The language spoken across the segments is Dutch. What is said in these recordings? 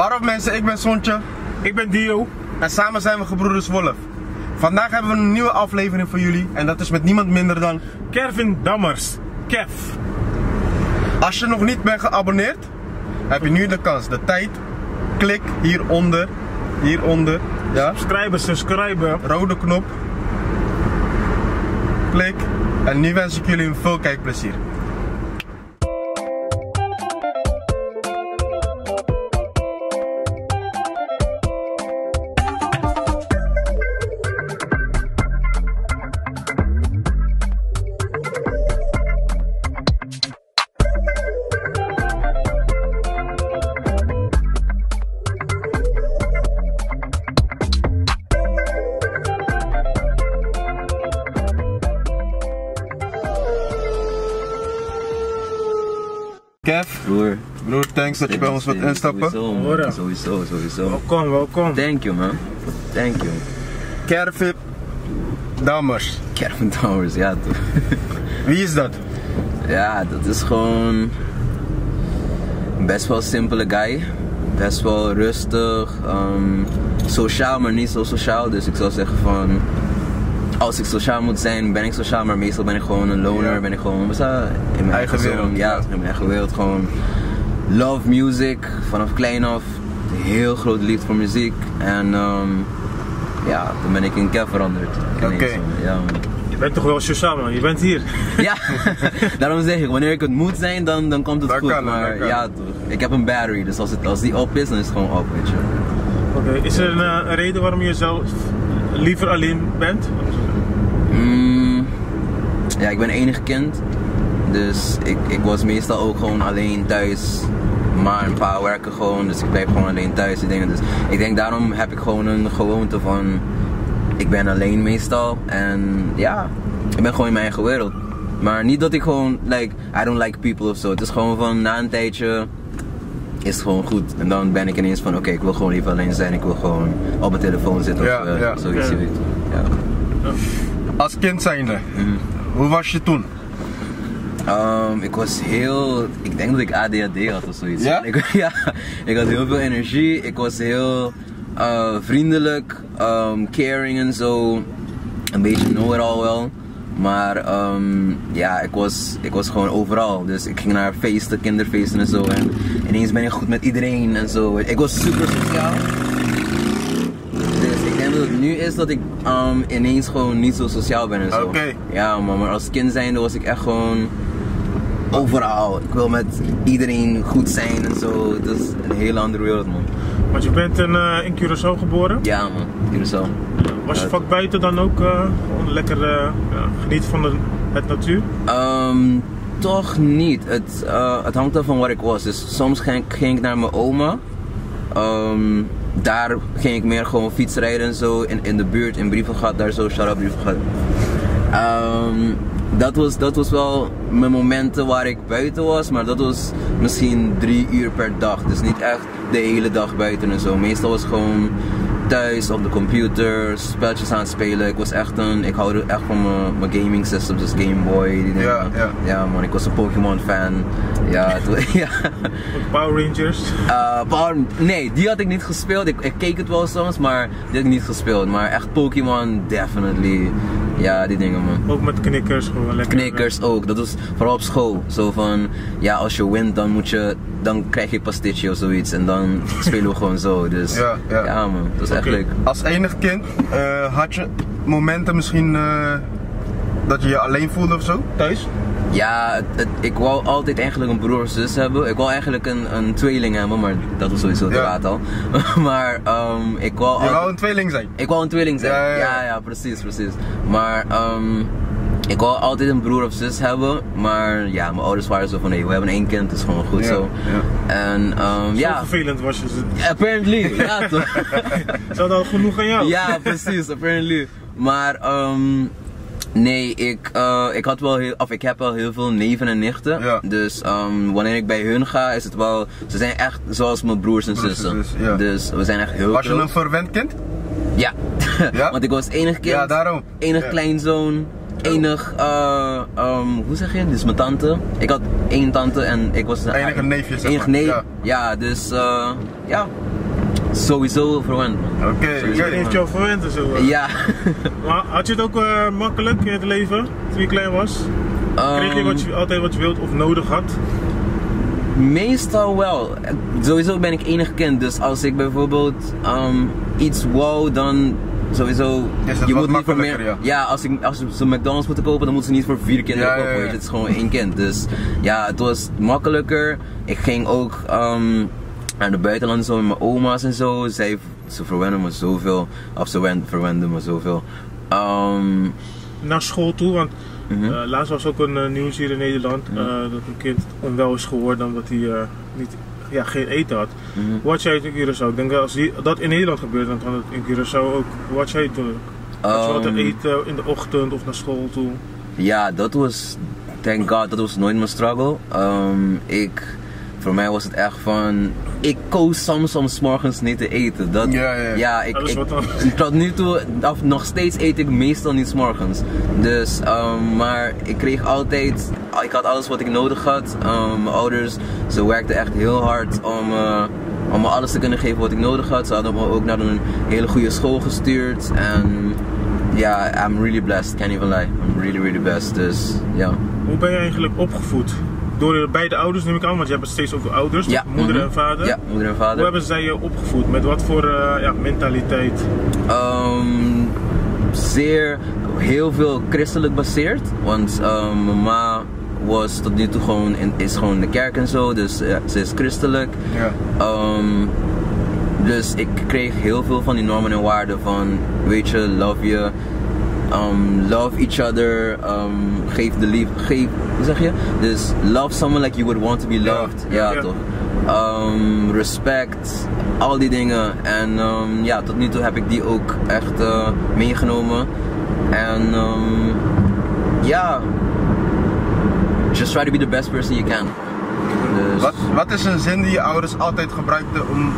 Waarop mensen, ik ben Sontje. Ik ben Dio. En samen zijn we Gebroeders Wolf. Vandaag hebben we een nieuwe aflevering voor jullie. En dat is met niemand minder dan Kervin Dammers. Kev. Als je nog niet bent geabonneerd, heb je nu de kans. De tijd. Klik hieronder. Hieronder. Ja. Subscriben. Rode knop. Klik. En nu wens ik jullie veel kijkplezier. Kev, broer, thanks dat je bij ons wilt instappen. Sowieso. Welkom. Thank you, man. Thank you. Kervin Dammers. Kervin Dammers, ja toch. Wie is dat? Ja, dat is gewoon een best wel simpele guy. Best wel rustig, sociaal maar niet zo sociaal. Dus ik zou zeggen van, als ik sociaal moet zijn, ben ik sociaal, maar meestal ben ik gewoon een loner. Ja. Ben ik gewoon in mijn eigen wereld. Ja, in mijn eigen wereld. Gewoon love music, vanaf klein af. Heel groot liefde voor muziek. En ja, toen ben ik in Kev veranderd. Oké. Ja, je bent toch wel sociaal, man. Je bent hier. Ja, daarom zeg ik, wanneer ik het moet zijn, dan komt het goed. Maar ja, toch. Ik heb een battery, dus als die op is, dan is het gewoon op, weet je. Oké, is er een reden waarom je zelf liever alleen bent? Ja, ik ben enig kind, dus ik was meestal ook gewoon alleen thuis. Maar en pa werken gewoon, dus ik blijf gewoon alleen thuis die dingen. Dus ik denk daarom heb ik gewoon een gewoonte van, ik ben alleen meestal. En ja, ik ben gewoon in mijn eigen wereld. Maar niet dat ik gewoon, I don't like people of zo. Het is gewoon van, na een tijdje is het gewoon goed. En dan ben ik ineens van, oké, ik wil gewoon liever alleen zijn. Ik wil gewoon op mijn telefoon zitten of zoiets. Ja. Ja. Als kind zijnde, hoe was je toen? Ik was heel, ik denk dat ik ADHD had of zoiets. Ja? Ik had heel veel energie. Ik was heel vriendelijk, caring en zo. Een beetje know-it-all wel. Maar ja, ik was gewoon overal. Dus ik ging naar feesten, kinderfeesten en zo. En ineens ben ik goed met iedereen en zo. Ik was super sociaal. Dus ik denk dat het nu is dat ik ineens gewoon niet zo sociaal ben en zo. Okay. Ja, maar als kind zijnde was ik echt gewoon overal. Ik wil met iedereen goed zijn en zo. Het is een hele andere wereld, man. Want je bent in Curaçao geboren? Ja, man, Curaçao. Was je vak buiten dan ook gewoon lekker genieten van het natuur? Toch niet. Het hangt af van waar ik was. Dus soms ging ik naar mijn oma. Daar ging ik meer gewoon fietsrijden en zo in de buurt, in Brievengat, daar zo, shout-out Brievengat. Dat was wel mijn momenten waar ik buiten was, maar dat was misschien 3 uur per dag. Dus niet echt de hele dag buiten en zo. Meestal was het gewoon thuis op de computer, spelletjes aan het spelen. Ik hou echt van mijn gaming systems, dus Game Boy. Die dingen. Ja man, ik was een Pokémon fan. Ja, ja. Power Rangers? Nee, die had ik niet gespeeld. Ik keek het wel soms, maar die had ik niet gespeeld. Maar echt Pokémon, definitely. Ja, die dingen man. Ook met knikkers gewoon lekker. Knikkers ook, dat was vooral op school. Zo van, ja, als je wint dan krijg je pastitje of zoiets. En dan spelen we gewoon zo. Dus ja man, dat is echt leuk. Als enig kind had je momenten misschien dat je je alleen voelde of zo, thuis? Ja, ik wou altijd eigenlijk een broer of zus hebben. Ik wou eigenlijk een tweeling hebben, maar dat was sowieso te laat al. Maar ik wou Je wou een tweeling zijn? Ik wou een tweeling zijn, ja, precies. Maar ik wou altijd een broer of zus hebben, maar ja, mijn ouders waren zo van, nee, we hebben 1 kind, dat is gewoon goed zo. En zo vervelend was je ze. Apparently, ja toch. Ze hadden al genoeg aan jou. Ja, precies, apparently. Maar nee, ik heb wel heel veel neven en nichten. Ja. Dus wanneer ik bij hun ga, is het wel, ze zijn echt zoals mijn broers en zussen. Dus we zijn echt heel Was je een verwend kind? Ja, want ik was enig kind, enig kleinzoon. enig, hoe zeg je? Dus mijn tante. Ik had 1 tante en ik was de Enige neefje, zeg enige maar. neef. Ja. Ja, dus ja, sowieso verwend. Oké, Iedereen heeft jou verwend en zo. Ja. Maar had je het ook makkelijk in het leven, toen je klein was? Kreeg je altijd wat je wilt of nodig had? Meestal wel. Sowieso ben ik enig kind, dus als ik bijvoorbeeld iets wou, dan sowieso. Is dat je wat moet niet voor meer. makkelijker, ja. Als ze McDonald's moeten kopen, dan moeten ze niet voor 4 kinderen Ja, ja, kopen. ja. Weet je, het is gewoon 1 kind. Dus ja, het was makkelijker. Ik ging ook naar de buitenland zo met mijn oma's en zo. Ze verwenden me zoveel. Of ze verwenden me zoveel. Naar school toe, want laatst was ook een nieuws hier in Nederland dat een kind onwel is geworden omdat hij geen eten had. Hoe had jij het in Curaçao? Ik denk dat als dat in Nederland gebeurt, dan kan het in Curaçao ook. Hoe had jij het toen? Had je wat te eten in de ochtend of naar school toe? Ja, dat was, thank God, dat was nooit mijn struggle. Voor mij was het echt van, ik koos soms om 's morgens niet te eten. Dat, tot nu toe, nog steeds eet ik meestal niet 's morgens. Dus, maar ik kreeg altijd, ik had alles wat ik nodig had. Mijn ouders, ze werkten echt heel hard om me alles te kunnen geven wat ik nodig had. Ze hadden me ook naar een hele goede school gestuurd. En ja, I'm really blessed, can't even lie. I'm really, really blessed, dus ja. Hoe ben je eigenlijk opgevoed? Door beide ouders neem ik aan, want je hebt steeds ook ouders, Ja. moeder en vader. Ja, moeder en vader. Hoe hebben zij je opgevoed? Met wat voor mentaliteit? Heel veel christelijk baseerd, want mijn ma was tot nu toe is gewoon in de kerk en zo, dus ze is christelijk. Ja. Dus ik kreeg heel veel van die normen en waarden van, weet je, love each other, hoe zeg je? Dus love someone like you would want to be loved, ja. Toch? Respect, al die dingen. En ja, tot nu toe heb ik die ook echt meegenomen. En ja, just try to be the best person you can. Dus... Wat is een zin die je ouders altijd gebruikten om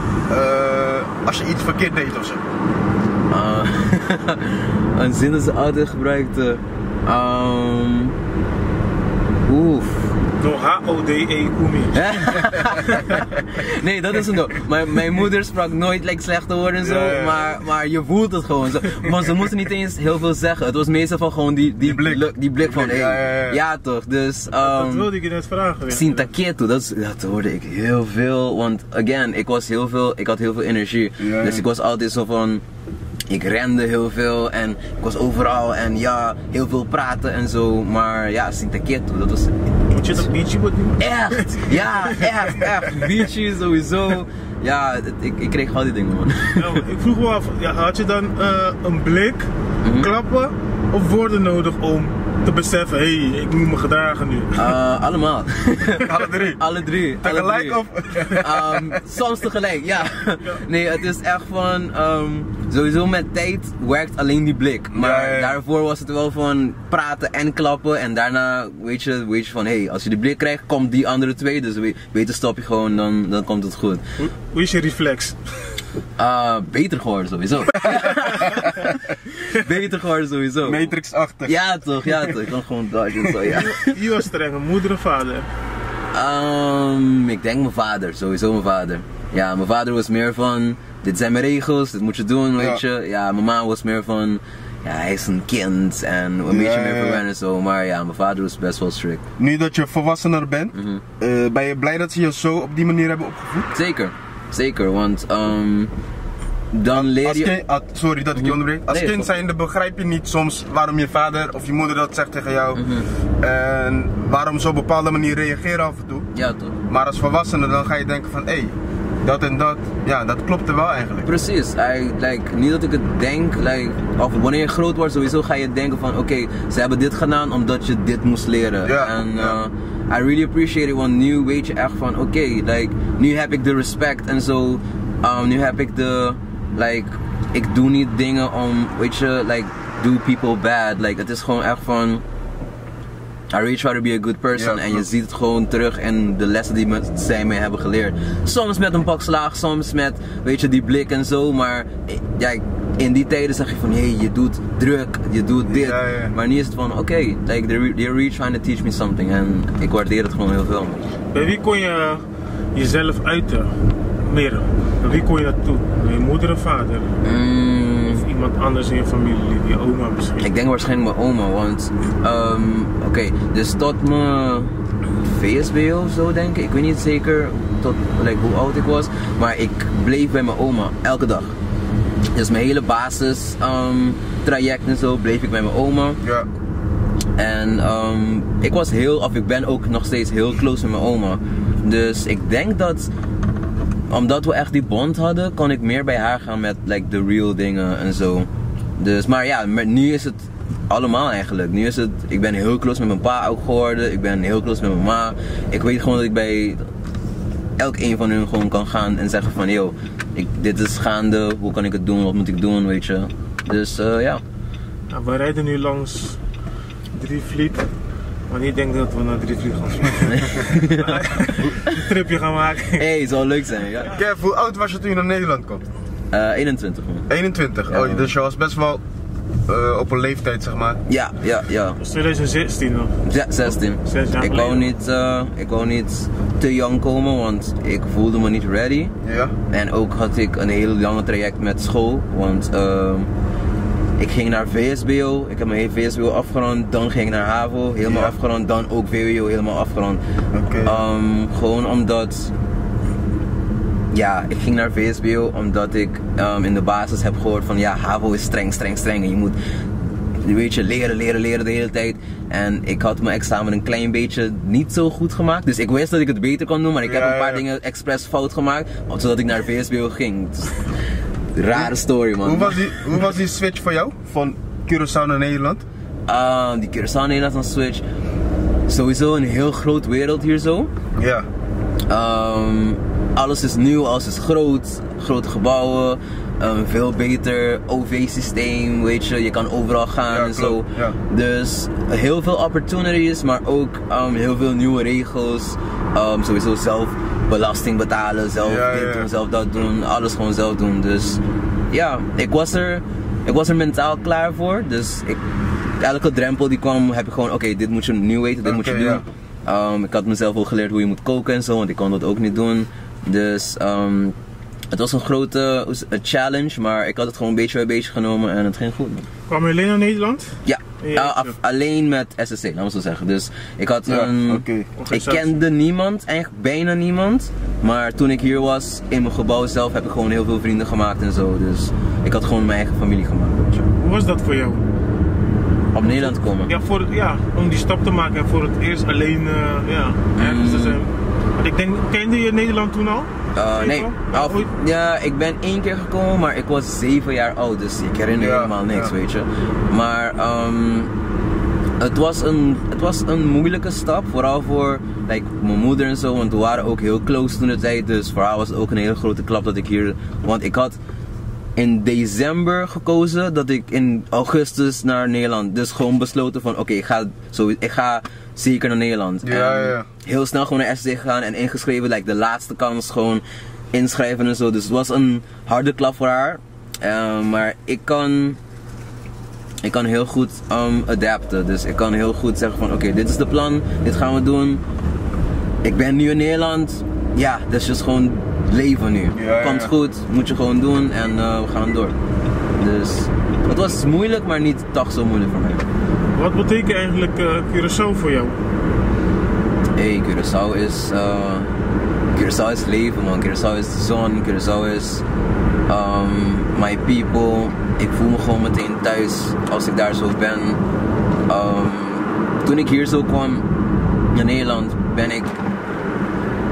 als je iets verkeerd deed ofzo? Een zin dat ze altijd gebruikten. No H-O-D-E Umi. Nee, dat is een no. Mijn moeder sprak nooit slechte woorden en zo, maar je voelt het gewoon zo. Maar ze moesten niet eens heel veel zeggen. Het was meestal van gewoon die blik van hey. Ja toch, dus... dat wilde ik je net vragen. Sinta quieto, dat hoorde ik heel veel, want again, ik had heel veel energie. Ja. Dus ik was altijd zo van... Ik rende heel veel en ik was overal en ja, heel veel praten en zo, maar ja, Sinta quieto, dat was... Moet je dat beachie wat doen? Echt! Ja, echt! Beachie sowieso. Ja, ik kreeg al die dingen, man. Nou, ik vroeg me af, had je dan een blik, klappen of woorden nodig om te beseffen, hey, ik moet me gedragen nu? Allemaal. Alle drie? Alle drie. Tegelijk of? Soms tegelijk, ja. Nee, het is echt van, sowieso met tijd werkt alleen die blik. Maar daarvoor was het wel van praten en klappen en daarna weet je van, hey, als je die blik krijgt, komt die andere 2, dus beter stop je gewoon, dan komt het goed. Hoe is je reflex? Beter geworden sowieso. Beter geworden sowieso. Matrix-achtig. Ja toch. Ik kan gewoon dodgen en zo, ja. Wie was strenger, moeder of vader? Ik denk mijn vader, sowieso mijn vader. Ja, mijn vader was meer van, dit zijn mijn regels, dit moet je doen, weet je. Ja, mijn ma was meer van, ja, hij is een kind en een beetje meer verwennen en zo. Maar ja, mijn vader was best wel strict. Nu dat je volwassener bent, ben je blij dat ze je zo op die manier hebben opgevoed? Zeker, want dan leer je... Sorry dat ik je onderbreek. Als kind zijnde begrijp je niet soms waarom je vader of je moeder dat zegt tegen jou. En waarom ze op een bepaalde manier reageren af en toe. Ja toch. Maar als volwassene dan ga je denken van, hé, dat en dat, ja, dat klopt er wel eigenlijk. Precies, niet dat ik het denk, of wanneer je groot wordt sowieso ga je denken van oké, ze hebben dit gedaan omdat je dit moest leren. En I really appreciate it, want nu weet je echt van oké, nu heb ik de respect en zo, nu heb ik de, ik doe niet dingen om, weet je, do people bad, het is gewoon echt van, I really try to be a good person en je ziet het gewoon terug in de lessen die zij mij hebben geleerd. Soms met een pak slaag, soms met, weet je, die blik en zo, maar ja, in die tijden zeg je van, hey, je doet druk, je doet dit, maar nu is het van, oké, like, they're really trying to teach me something en ik waardeer het gewoon heel veel. Bij wie kon je jezelf uiten? Meer. Bij wie kon je dat doen? Bij je moeder of vader? Of iemand anders in je familie, je oma misschien? Ik denk waarschijnlijk mijn oma, want oké, dus tot mijn VSBO of zo denk ik. Ik weet niet zeker tot like, hoe oud ik was, maar ik bleef bij mijn oma elke dag. Dus mijn hele basis traject en zo bleef ik bij mijn oma. Ja. En ik ben ook nog steeds heel close met mijn oma. Dus ik denk dat, omdat we echt die bond hadden, kon ik meer bij haar gaan met like the real dingen en zo. Dus, maar ja, nu is het allemaal eigenlijk. Nu is het, ik ben heel close met mijn pa ook geworden. Ik ben heel close met mijn ma. Ik weet gewoon dat ik bij elk een van hun gewoon kan gaan en zeggen van, yo, dit is gaande, hoe kan ik het doen, wat moet ik doen, weet je. Dus ja. Nou, we rijden nu langs Drievliet. Maar niet denk dat we naar Drievliet gaan spelen. Een tripje gaan maken. Hey, het zal leuk zijn. Ja. Kev, hoe oud was je toen je naar Nederland kwam? 21 man. 21? Ja, oh, dus je was best wel op een leeftijd, zeg maar. Ja. Dat was 2016 nog. Ja, 16. 6 jaar Ik wou niet te jong komen, want ik voelde me niet ready. Ja. En ook had ik een heel lange traject met school, want ik ging naar VSBO, ik heb mijn VSBO afgerond, dan ging ik naar HAVO, helemaal afgerond, dan ook VWO, helemaal afgerond. Oké. Gewoon omdat, ja, ik ging naar VSBO omdat ik in de basis heb gehoord van, ja, HAVO is streng en je moet, weet je, leren de hele tijd. En ik had mijn examen een klein beetje niet zo goed gemaakt, dus ik wist dat ik het beter kon doen, maar ik heb een paar dingen expres fout gemaakt, zodat ik naar VSBO ging. Rare story, man. Hoe was die switch voor jou? Van Curaçao naar Nederland? Die Curaçao Nederland een switch. Sowieso een heel groot wereld hier zo. Ja. Alles is nieuw, alles is groot. Grote gebouwen. Veel beter OV-systeem, weet je. Je kan overal gaan en zo. Ja. Dus heel veel opportunities, maar ook heel veel nieuwe regels. Sowieso zelf belasting betalen, zelf dit doen, zelf dat doen, alles gewoon zelf doen. Dus ja, ik was er mentaal klaar voor. Dus elke drempel die kwam, heb ik gewoon, oké, dit moet je nu weten, dit moet je doen. Ja. Ik had mezelf ook geleerd hoe je moet koken en zo, want ik kon dat ook niet doen. Dus het was een grote challenge, maar ik had het gewoon beetje bij beetje genomen en het ging goed. Kwam je alleen naar Nederland? Ja. Alleen met SSC, laten we zo zeggen. Dus ik had ik kende niemand, eigenlijk bijna niemand. Maar toen ik hier was, in mijn gebouw zelf, heb ik gewoon heel veel vrienden gemaakt en zo. Dus ik had gewoon mijn eigen familie gemaakt. Weet je. Hoe was dat voor jou? Op Nederland komen? Ja, om die stap te maken en voor het eerst alleen ergens te zijn. Want ik denk, kende je Nederland toen al? Nee. Ja, ik ben 1 keer gekomen, maar ik was 7 jaar oud, dus ik herinner helemaal niks, weet je. Maar het was een moeilijke stap, vooral voor like, mijn moeder en zo, want we waren ook heel close toen de tijd, dus voor haar was het ook een hele grote klap dat ik hier, want ik had in december gekozen dat ik in augustus naar Nederland, dus gewoon besloten van oké, ik ga zeker naar Nederland. Ja. Heel snel gewoon naar SC gegaan en ingeschreven, like de laatste kans gewoon inschrijven en zo. Dus het was een harde klap voor haar. Maar ik kan heel goed adapten. Dus ik kan heel goed zeggen van oké, dit is de plan, dit gaan we doen. Ik ben nu in Nederland. Ja, dat is dus gewoon leven nu. Komt goed, moet je gewoon doen en we gaan door. Dus het was moeilijk, maar niet toch zo moeilijk voor mij. Wat betekent eigenlijk Curaçao voor jou? Hey, Curaçao is leven, man. Curaçao is de zon, Curaçao is my people. Ik voel me gewoon meteen thuis als ik daar zo ben. Toen ik hier zo kwam naar Nederland ben ik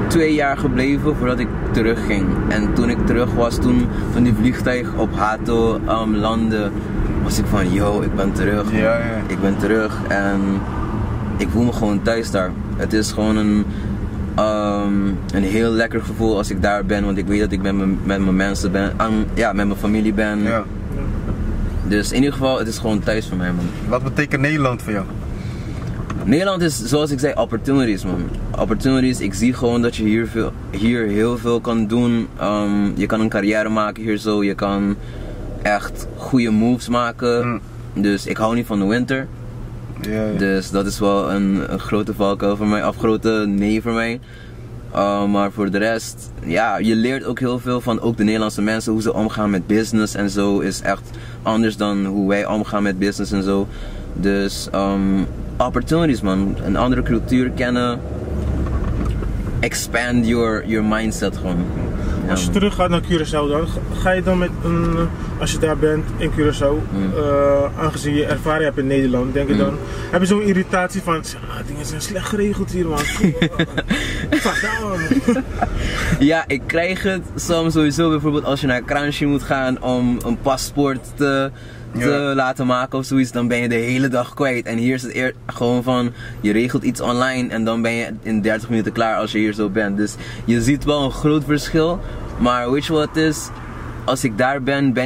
2 jaar gebleven voordat ik terugging. En toen ik terug was, toen die vliegtuig op Hato landde, was ik van yo, ik ben terug. Ik ben terug en ik voel me gewoon thuis daar. Het is gewoon een heel lekker gevoel als ik daar ben, want ik weet dat ik met mijn mensen ben, met mijn familie ben. Ja. Dus in ieder geval, het is gewoon thuis voor mij, man. Wat betekent Nederland voor jou? Nederland is, zoals ik zei, opportunities, man. Opportunities, ik zie gewoon dat je hier heel veel kan doen. Je kan een carrière maken hier zo, je kan echt goede moves maken. Dus ik hou niet van de winter. Dus dat is wel een grote valkuil voor mij, of grote nee voor mij. Maar voor de rest, ja, je leert ook heel veel van ook de Nederlandse mensen. Hoe ze omgaan met business en zo is echt anders dan hoe wij omgaan met business en zo. Dus opportunities, man. Een andere cultuur kennen. Expand your mindset gewoon. Als je terug gaat naar Curaçao dan, ga je dan met als je daar bent in Curaçao, aangezien je ervaring hebt in Nederland, denk je dan, heb je zo'n irritatie van, dingen zijn slecht geregeld hier, man. Ja, ik krijg het soms sowieso, bijvoorbeeld als je naar Kranjski moet gaan om een paspoort te laten maken of zoiets, dan ben je de hele dag kwijt. En hier is het gewoon van, je regelt iets online en dan ben je in 30 minuten klaar als je hier zo bent. Dus je ziet wel een groot verschil, maar weet je wat het is? Als ik daar ben,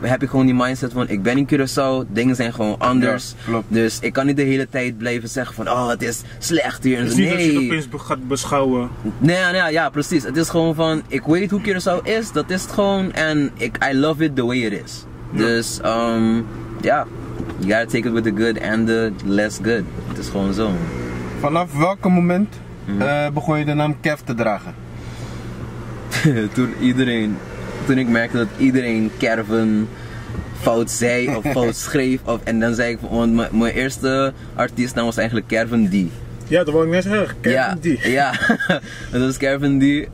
heb ik gewoon die mindset van, ik ben in Curaçao, dingen zijn gewoon anders. Ja, dus ik kan niet de hele tijd blijven zeggen van, oh het is slecht hier. Dus niet dat je het opeens gaat beschouwen. Nee, ja, precies. Het is gewoon van, ik weet hoe Curaçao is, dat is het gewoon en I love it the way it is. Dus ja, you gotta take it with the good and the less good. Het is gewoon zo. Vanaf welk moment begon je de naam Kev te dragen? Toen ik merkte dat iedereen Kervin fout zei of fout schreef. En dan zei ik, want mijn eerste artiestnaam was eigenlijk Kervin D. Ja, dat wou ik net zeggen, Kervin D. Ja, dat was Kervin D.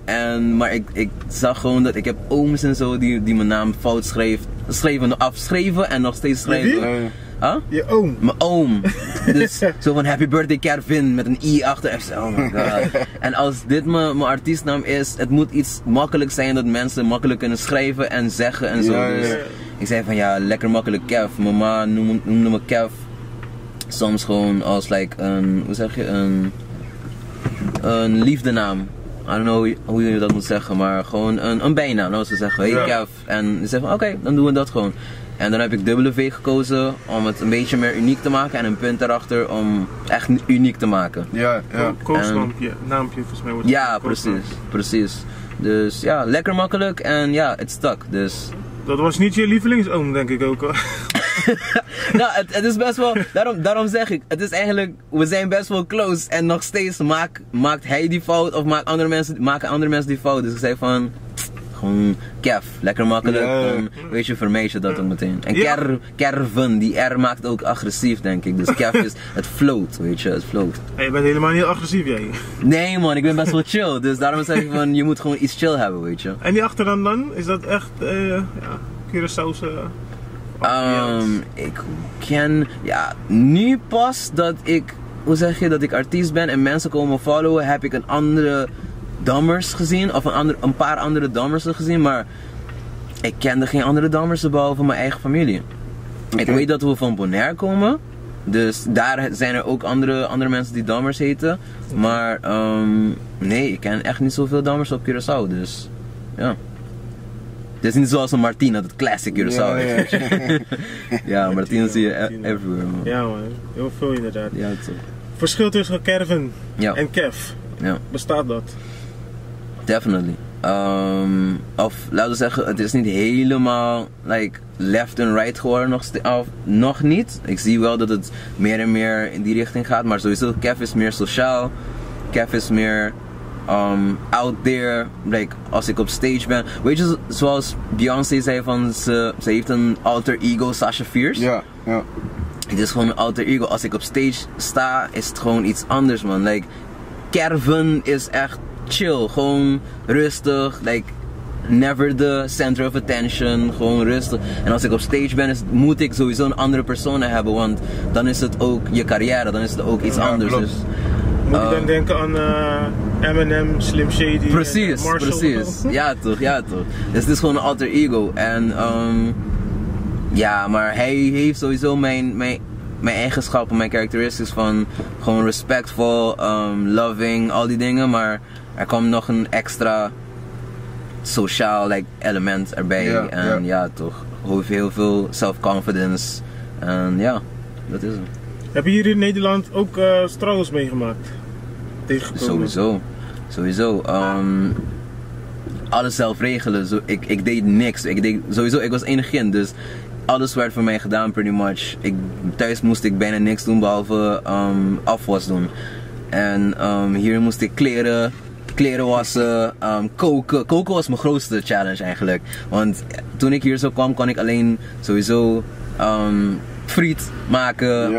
Maar ik zag gewoon dat ik heb ooms en zo die mijn naam fout afschreven en nog steeds schrijven. Huh? Je oom? Mijn oom. Dus zo van Happy Birthday Kervin met een i achter. Oh my god. En als dit mijn artiestnaam is, het moet iets makkelijk zijn dat mensen makkelijk kunnen schrijven en zeggen en zo. Dus ik zei van ja, lekker makkelijk Kev. Mama noemde me Kev. Soms gewoon als like een, hoe zeg je, een liefdenaam. I don't know hoe je dat moet zeggen, maar gewoon een bijnaam, laten we zeggen. Hey Kev. En ze zeggen van oké, dan doen we dat gewoon. En dan heb ik W gekozen om het een beetje meer uniek te maken en een punt erachter om echt uniek te maken. Ja. Koosnaampje, volgens mij wordt het. Ja, precies. Dus ja, lekker makkelijk en ja, het stak. Dus. Dat was niet je lievelingsoom, denk ik ook hoor. Nou, het is best wel, daarom zeg ik, het is eigenlijk, we zijn best wel close en nog steeds maakt hij die fout of maken andere mensen die fout. Dus ik zei van, gewoon Kev, lekker makkelijk, weet je, vermijd je dat ook meteen. En Kerven, die R maakt ook agressief denk ik, dus Kev is, het float, weet je, het float. Hey, je bent helemaal niet agressief jij. Nee man, ik ben best wel chill, dus daarom zeg ik van, je moet gewoon iets chill hebben, weet je. En die achternaam dan, is dat echt, Curaçaose... ik ken, ja, nu pas dat ik, dat ik artiest ben en mensen komen followen, heb ik een andere dammers gezien, of een paar andere dammersen gezien, maar ik kende geen andere dammersen behalve mijn eigen familie. Okay. Ik weet dat we van Bonaire komen, dus daar zijn er ook andere mensen die dammers heten, maar nee, ik ken echt niet zoveel dammers op Curaçao, dus ja. Het is niet zoals een Martin, dat het classic Curaçao is. Ja, Martin zie je everywhere, man. Ja man, heel veel inderdaad. Ja, toch. Verschil tussen Kervin en Kev, bestaat dat? Definitely. Of laten we zeggen, het is niet helemaal like left and right geworden, nog niet. Ik zie wel dat het meer en meer in die richting gaat, maar sowieso Kev is meer sociaal. Kev is meer out there, like als ik op stage ben. Weet je, zoals Beyoncé zei van ze heeft een alter ego, Sasha Fierce. Ja. Het is gewoon een alter ego. Als ik op stage sta, is het gewoon iets anders, man. Like, Kervin is echt chill, gewoon rustig, like never the center of attention, gewoon rustig. En als ik op stage ben, moet ik sowieso een andere persona hebben, want dan is het ook je carrière, dan is het ook iets anders. Dus, moet je dan denken aan Eminem, Slim Shady, precies. Ja toch. Dus het is gewoon een alter ego. En ja, maar hij heeft sowieso mijn eigenschappen, mijn characteristics van gewoon respectful, loving, al die dingen. Maar er komt nog een extra sociaal element erbij. Ja toch, heel veel self-confidence. En ja, dat is het. Heb je hier in Nederland ook struggles meegemaakt? Tegengekomen? Sowieso. Alles zelf regelen. Ik deed niks. Ik was enig kind, dus alles werd voor mij gedaan, pretty much. Thuis moest ik bijna niks doen behalve afwas doen. En hier moest ik kleren wassen, koken. Koken was mijn grootste challenge eigenlijk. Want toen ik hier zo kwam, kon ik alleen sowieso friet maken,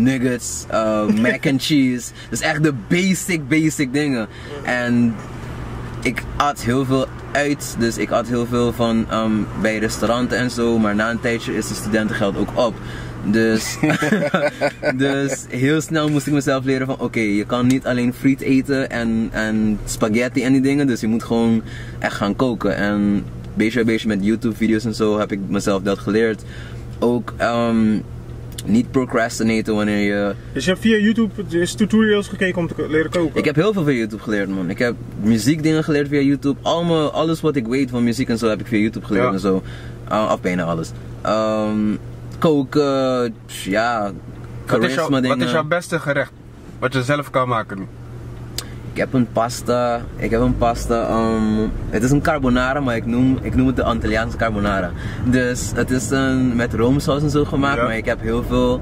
nuggets, mac and cheese. Dus echt de basic dingen. En ik at heel veel uit, dus ik at heel veel van bij restauranten en zo. Maar na een tijdje is het studentengeld ook op. Dus, dus heel snel moest ik mezelf leren van oké, je kan niet alleen friet eten en spaghetti en die dingen. Dus je moet gewoon echt gaan koken. En beetje bij beetje met YouTube video's en zo heb ik mezelf dat geleerd. Ook niet procrastinaten wanneer je... Dus je hebt via YouTube tutorials gekeken om te leren koken? Ik heb heel veel via YouTube geleerd, man. Ik heb muziekdingen geleerd via YouTube. Alles wat ik weet van muziek en zo heb ik via YouTube geleerd en zo. Of bijna alles. Koken, ja, charisma dingen. Wat is jouw beste gerecht? Wat je zelf kan maken nu? Ik heb een pasta. Het is een carbonara, maar ik noem het de Antilliaanse carbonara. Dus het is met roomsaus en zo gemaakt, maar ik heb heel veel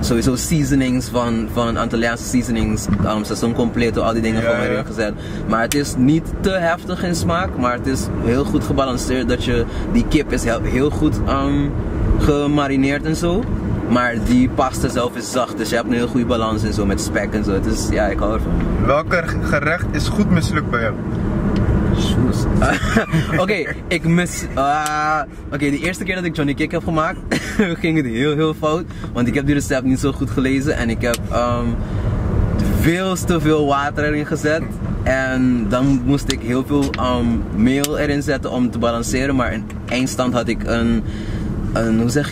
sowieso seasonings van Antilliaanse seasonings, seizoen completo, al die dingen gewoon erin gezet. Maar het is niet te heftig in smaak, maar het is heel goed gebalanceerd. Die kip is heel goed gemarineerd en zo. Maar die pasta zelf is zacht, dus je hebt een heel goede balans en zo met spek en zo. Het is, ja, ik hou ervan. Welk gerecht is goed mislukt bij jou? Oké, de eerste keer dat ik Johnny Cake heb gemaakt, ging het heel fout. Want ik heb die recept niet zo goed gelezen en ik heb veel te veel water erin gezet. En dan moest ik heel veel meel erin zetten om te balanceren. Maar in eindstand had ik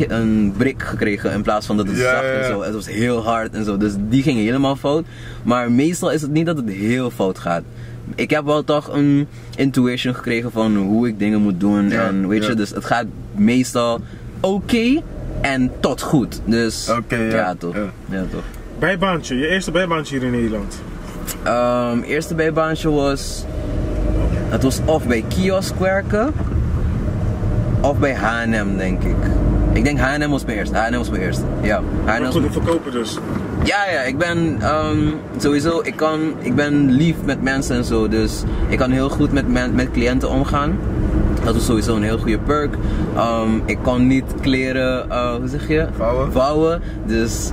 een brik gekregen in plaats van dat het zacht en zo. Het was heel hard en zo, dus die ging helemaal fout. Maar meestal is het niet dat het heel fout gaat. Ik heb wel toch een intuition gekregen van hoe ik dingen moet doen en weet je, dus het gaat meestal oké en tot goed. Dus toch. Bijbaantje, je eerste bijbaantje hier in Nederland? Eerste bijbaantje was of bij kiosk werken of bij H&M, denk ik. Ik denk H&M was mijn eerste. Ja. Maar goed, verkopen dus. Ja, ik ben sowieso, ik ben lief met mensen en zo, dus ik kan heel goed met cliënten omgaan. Dat was sowieso een heel goede perk. Ik kon niet kleren, vouwen. Dus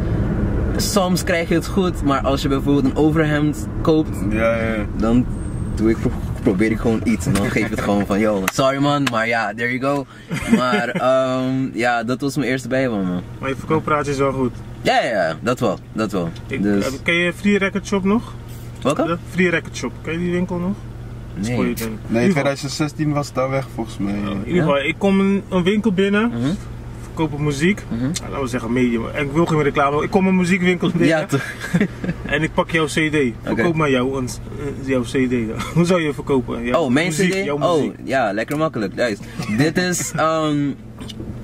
soms krijg je het goed, maar als je bijvoorbeeld een overhemd koopt, dan probeer ik gewoon iets en dan geef ik het gewoon van yo, sorry man, maar ja, there you go. Maar dat was mijn eerste bijbaan, man. Maar je verkooppraatje is wel goed? Ja, dat wel. Dus... Ken je Free Record Shop nog? Welke? Free Record Shop, ken je die winkel nog? Nee. Nee, 2016 was het daar weg volgens mij. In ieder geval, ik kom een winkel binnen. Verkopen muziek, laten we zeggen medium. En ik wil geen reclame, ik kom een muziekwinkel binnen. Ja, toch? En ik pak jouw CD. Verkoop maar jouw CD. Hoe zou je verkopen? Mijn CD? Ja, lekker makkelijk. Luister. Dit is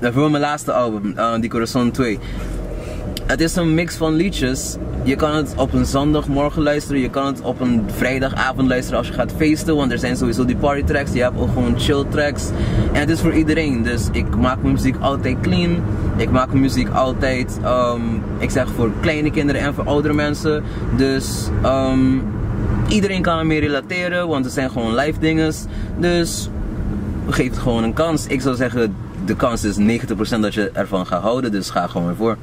voor mijn laatste album, Die Corazon 2. Het is een mix van liedjes. Je kan het op een zondagmorgen luisteren, je kan het op een vrijdagavond luisteren als je gaat feesten, want er zijn sowieso die party tracks, je hebt ook gewoon chill tracks. En het is voor iedereen, dus ik maak mijn muziek altijd clean. Ik maak mijn muziek altijd, ik zeg voor kleine kinderen en voor oudere mensen. Dus iedereen kan ermee relateren, want het zijn gewoon live dingen. Dus geef het gewoon een kans. Ik zou zeggen, de kans is 90% dat je ervan gaat houden, dus ga gewoon ervoor.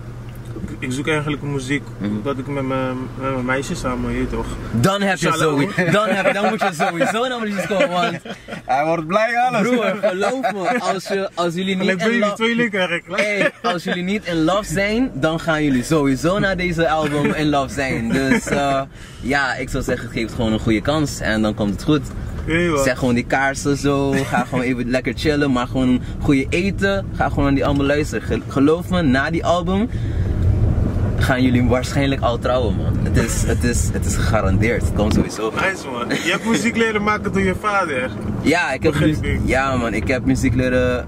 Ik zoek eigenlijk muziek dat ik met mijn meisje samen heet, toch? Dan heb je dan moet je sowieso naar Mauritius komen, want hij wordt blij alles. Broer, geloof me, als jullie niet als jullie niet in love zijn, dan gaan jullie sowieso naar deze album in love zijn. Dus ik zou zeggen, geef het gewoon een goede kans en dan komt het goed. Zeg gewoon die kaarsen zo, ga gewoon even lekker chillen, maar gewoon goede eten, ga gewoon naar die album luisteren. Geloof me, na die album gaan jullie waarschijnlijk al trouwen, man. Het is gegarandeerd, het komt sowieso. Nice, man. Je hebt muziek leren maken door je vader. Ja, ik heb muziek leren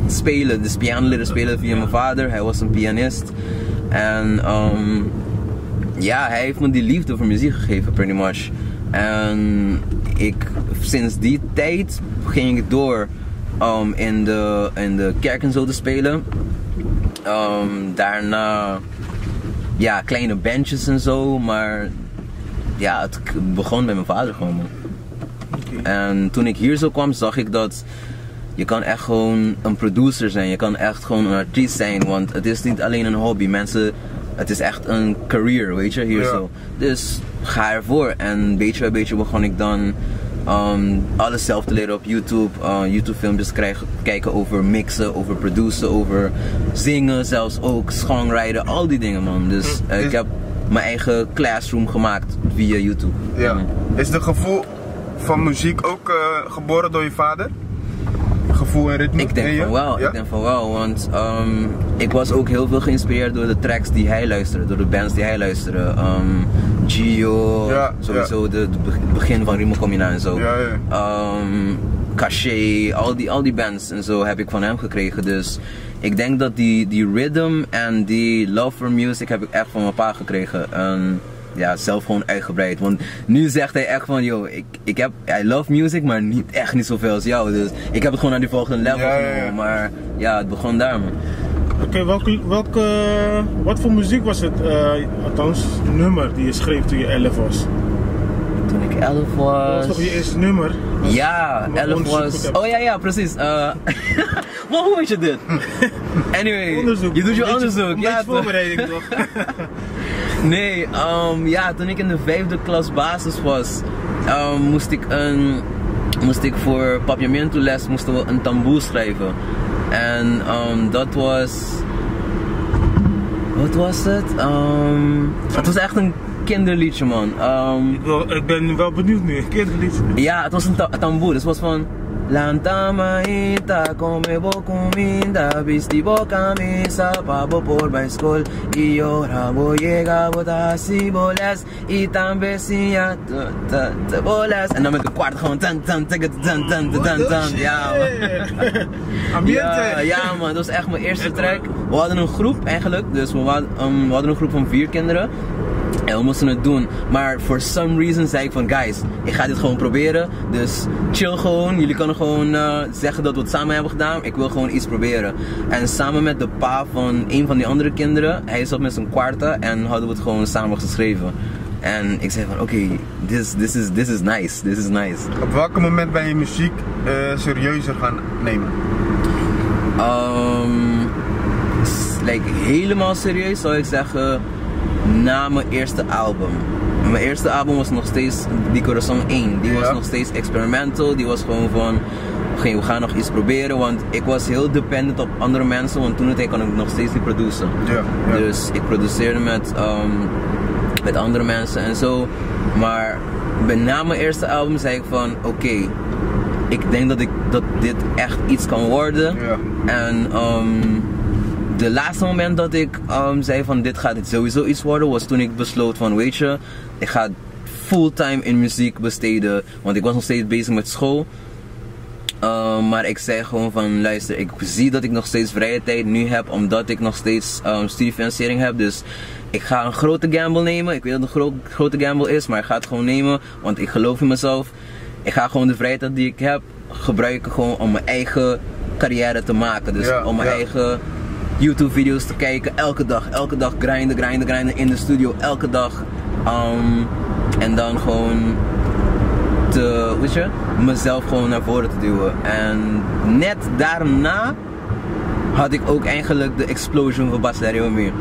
spelen, dus piano leren spelen via mijn vader. Hij was een pianist. En ja, hij heeft me die liefde voor muziek gegeven, pretty much. En sinds die tijd ging ik door in de kerk en zo te spelen. Daarna, ja, kleine bandjes en zo, maar ja, het begon met mijn vader gewoon, man. Okay. En toen ik hier zo kwam, zag ik dat je kan echt gewoon een producer zijn, je kan echt gewoon een artiest zijn, want het is niet alleen een hobby, mensen, het is echt een career, weet je, hier zo. Dus ga ervoor en beetje bij beetje begon ik dan alles zelf te leren op YouTube, YouTube filmpjes kijken over mixen, over produceren, over zingen, zelfs ook songwriten, al die dingen, man. Dus ik heb mijn eigen classroom gemaakt via YouTube. Ja. Is de gevoel van muziek ook geboren door je vader? Gevoel en ritme? Ik denk van wel, ja? Ik denk van wel, want ik was ook heel veel geïnspireerd door de tracks die hij luisterde, door de bands die hij luisterde. Gio, sowieso het begin van Rimo Comina en zo. Caché, al die bands en zo heb ik van hem gekregen, dus ik denk dat die rhythm en die love for music heb ik echt van mijn pa gekregen. Ja, zelf gewoon uitgebreid, want nu zegt hij echt van, yo, I love music, maar niet zoveel als jou, dus ik heb het gewoon naar die volgende level genomen, maar ja, het begon daar, man. Oké, wat voor muziek was het, althans, nummer die je schreef toen je 11 was? Toen ik 11 was... Dat was toch je eerste nummer? Ja, 11 was... Oh ja, precies. Maar hoe weet je dit? Anyway, onderzoek. Je doet je onderzoek. Ja, voorbereiding toch? Nee, ja, toen ik in de 5e klas basis was, moest ik voor papiamento les moesten we een tamboer schrijven. En dat was... Wat was het? Het was echt een kinderliedje, man. Ik ben wel benieuwd nu, een kinderliedje. Ja, het was een tamboer, dus het was van... Lantama ita come bo comida visti bo camisa pabo por bij school y ahora voy llega botasi bolas y tambesia te bolas en dan met de kwart gewoon tan ja man. Ja man, dat was echt mijn eerste track. We hadden een groep eigenlijk, dus we hadden een groep van 4 kinderen. En we moesten het doen, maar for some reason zei ik van guys, ik ga dit gewoon proberen, dus chill gewoon, jullie kunnen gewoon zeggen dat we het samen hebben gedaan, ik wil gewoon iets proberen. En samen met de pa van een van die andere kinderen, hij zat met zijn kwarta en hadden we het gewoon samen geschreven. En ik zei van oké, this is nice. Op welk moment ben je muziek serieuzer gaan nemen? Like helemaal serieus zou ik zeggen, na mijn eerste album. Mijn eerste album was nog steeds Die Corazon 1. Die was nog steeds experimental. Die was gewoon van, we gaan nog iets proberen. Want ik was heel dependent op andere mensen. Want toen kon ik nog steeds niet produceren. Dus ik produceerde met andere mensen en zo. Maar na mijn eerste album zei ik van, oké, ik denk dat dit echt iets kan worden. En de laatste moment dat ik zei van dit gaat sowieso iets worden, was toen ik besloot van weet je, ik ga fulltime in muziek besteden, want ik was nog steeds bezig met school. Maar ik zei gewoon van luister, ik zie dat ik nog steeds vrije tijd nu heb, omdat ik nog steeds studiefinanciering heb, dus ik ga een grote gamble nemen. Ik weet dat het een grote gamble is, maar ik ga het gewoon nemen, want ik geloof in mezelf. Ik ga gewoon de vrije tijd die ik heb gebruiken gewoon om mijn eigen carrière te maken, dus om mijn eigen YouTube video's te kijken, elke dag grinden in de studio, elke dag. En dan gewoon mezelf gewoon naar voren te duwen. En net daarna had ik ook eigenlijk de explosion van Basilio meer.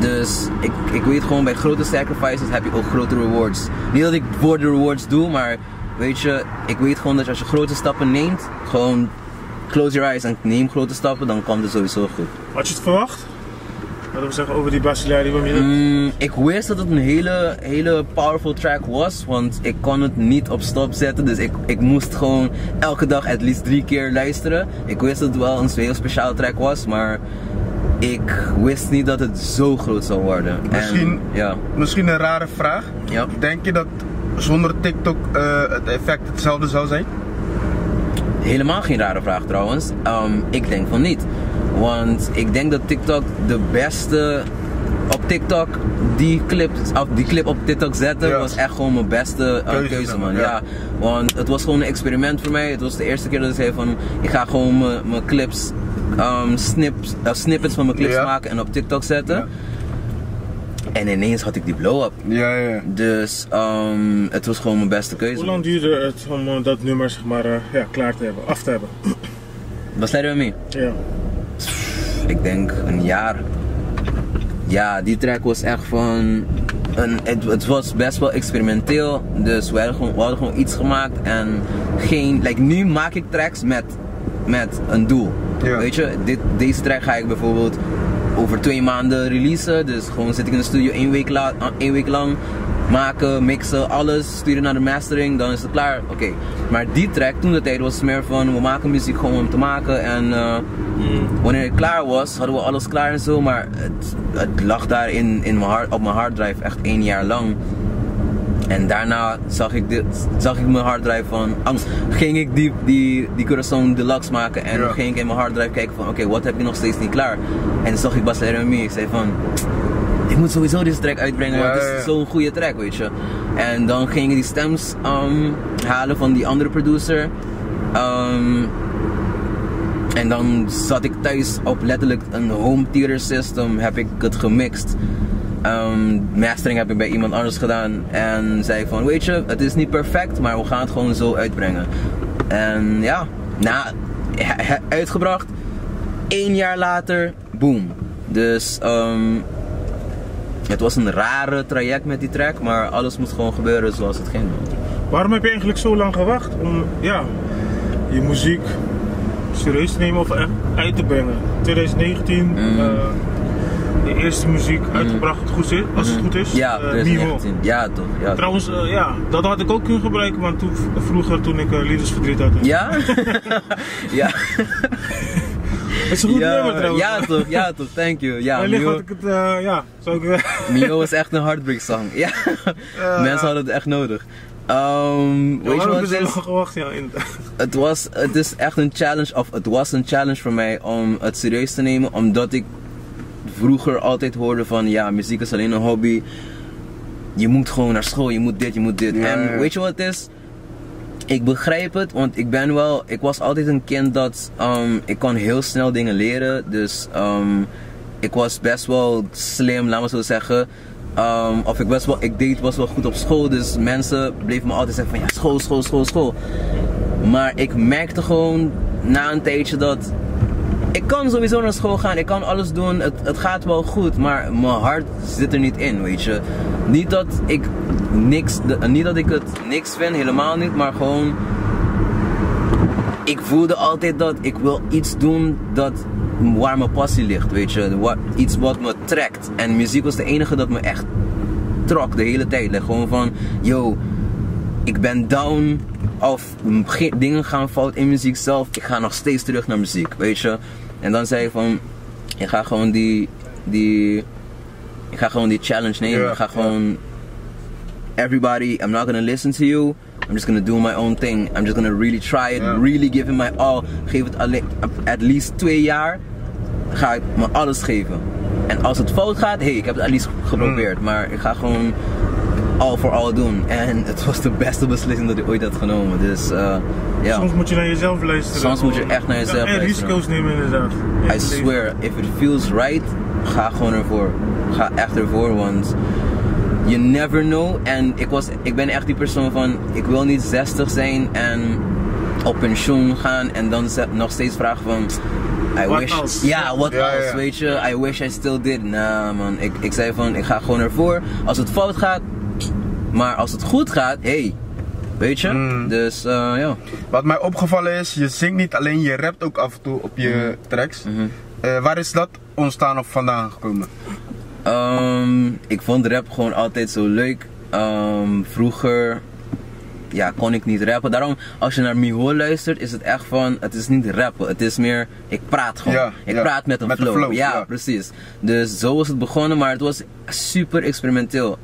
Dus ik weet gewoon, bij grote sacrifices heb je ook grote rewards. Niet dat ik voor de rewards doe, maar weet je, ik weet gewoon dat als je grote stappen neemt, gewoon close your eyes en neem grote stappen, dan komt het sowieso goed. Had je het verwacht? Wat we zeggen over die Basilio? Ik wist dat het een hele powerful track was, want ik kon het niet op stop zetten, dus ik moest gewoon elke dag at least 3 keer luisteren. Ik wist dat het wel een heel speciale track was, maar ik wist niet dat het zo groot zou worden. Misschien een rare vraag. Denk je dat zonder TikTok het effect hetzelfde zou zijn? Helemaal geen rare vraag trouwens. Ik denk van niet. Want ik denk dat TikTok de beste op TikTok die clip op TikTok zetten was echt gewoon mijn beste keuze, man. Ja, want het was gewoon een experiment voor mij. Het was de eerste keer dat ik zei van, ik ga gewoon mijn clips, snippets van mijn clips maken en op TikTok zetten. Ja. En ineens had ik die blow-up. Ja. Dus het was gewoon mijn beste keuze. Hoe lang duurde het om dat nummer zeg maar, klaar te hebben, af te hebben? Was Let It Me? Ja. Ik denk een jaar. Ja, die track was echt van... Het was best wel experimenteel. Dus we hadden gewoon iets gemaakt en geen... nu maak ik tracks met een doel. Ja. Weet je, deze track ga ik bijvoorbeeld over 2 maanden releasen. Dus gewoon zit ik in de studio 1 week lang. Maken, mixen, alles, sturen naar de mastering, dan is het klaar. Oké. Maar die track toen de tijd was meer van, we maken muziek gewoon om te maken. En wanneer het klaar was, hadden we alles klaar en zo. Maar het lag daar op mijn harddrive echt 1 jaar lang. En daarna zag ik mijn harddrive van angst. Ging ik die Corazon Deluxe maken en ging ik in mijn harddrive kijken van oké, wat heb je nog steeds niet klaar? En zag ik Bas Let It Me. Ik zei van, ik moet sowieso deze track uitbrengen, want het is zo'n goede track, weet je. En dan ging ik die stems halen van die andere producer. En dan zat ik thuis op letterlijk een home theater system, heb ik het gemixt. Mastering heb ik bij iemand anders gedaan en zei van, weet je, het is niet perfect, maar we gaan het gewoon zo uitbrengen. En ja, uitgebracht, 1 jaar later, boom. Dus het was een rare traject met die track, maar alles moest gewoon gebeuren zoals het ging. Waarom heb je eigenlijk zo lang gewacht om je muziek serieus te nemen of uit te brengen? 2019, de eerste muziek uitgebracht, als het goed is. Ja, 2019. Ja, toch. Ja, trouwens, dat had ik ook kunnen gebruiken, want toen ik liefdesverdriet had. Ja? Ja. Het is een goed nummer trouwens. Ja toch, thank you. Ja, wellicht had ik het, Mio is echt een heartbreak song. Ja, mensen hadden het echt nodig. Weet je wat het is? Gewacht, het is echt een challenge, of het was een challenge voor mij om het serieus te nemen, omdat ik vroeger altijd hoorde van muziek is alleen een hobby. Je moet gewoon naar school, je moet dit, je moet dit. En weet je wat het is? Ik begrijp het, want ik was altijd een kind dat ik kon heel snel dingen leren. Dus ik was best wel slim, laat me zo zeggen. Ik deed best wel goed op school, dus mensen bleven me altijd zeggen van school. Maar ik merkte gewoon na een tijdje dat ik kan sowieso naar school gaan, ik kan alles doen, het gaat wel goed, maar mijn hart zit er niet in, weet je. Niet dat ik het niks vind, helemaal niet, maar gewoon ik voelde altijd dat ik wil iets doen waar mijn passie ligt, weet je. Iets wat me trekt. En muziek was de enige dat me echt trok de hele tijd. Gewoon van, ik ben down of dingen gaan fout in muziek zelf. Ik ga nog steeds terug naar muziek, weet je. En dan zei ik van, ik ga gewoon die challenge nemen. Ik ga gewoon, everybody, I'm not gonna listen to you. I'm just gonna do my own thing. I'm just gonna really try it, really give it my all. Geef het at least 2 jaar. Ga ik me alles geven. En als het fout gaat, ik heb het at least geprobeerd. Maar ik ga gewoon all for all doen. En het was de beste beslissing dat ik ooit had genomen. Dus soms moet je naar jezelf luisteren. Soms moet je echt naar jezelf luisteren. En risico's nemen inderdaad. I swear, if it feels right, ga gewoon ervoor. Ga echt ervoor, want you never know. En ik ben echt die persoon van, ik wil niet 60 zijn en op pensioen gaan en dan nog steeds vragen van, what else, weet je, I wish I still did. Nah man, ik zei van, ik ga gewoon ervoor. Als het fout gaat, maar als het goed gaat, weet je. Dus Wat mij opgevallen is, je zingt niet alleen, je rapt ook af en toe op je tracks. Waar is dat ontstaan of vandaan gekomen? Ik vond rap gewoon altijd zo leuk. Vroeger kon ik niet rappen. Daarom, als je naar Miho luistert, is het echt van, het is niet rappen. Het is meer, ik praat gewoon. Ik praat met een flow. Ja, precies. Dus zo was het begonnen, maar het was super experimenteel.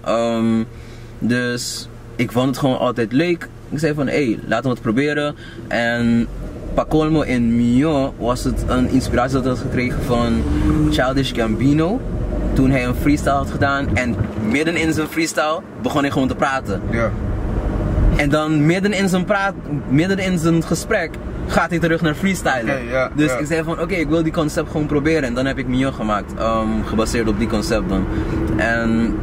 Dus ik vond het gewoon altijd leuk. Ik zei van, laten we het proberen. En Pacolmo in Mio was het een inspiratie dat ik had gekregen van Childish Gambino. toen hij een freestyle had gedaan en midden in zijn freestyle begon hij gewoon te praten. Ja. En dan midden in zijn gesprek gaat hij terug naar freestylen. Okay, ja, dus ja. ik zei van oké, ik wil die concept gewoon proberen. En dan heb ik Mignon gemaakt, gebaseerd op die concept dan. En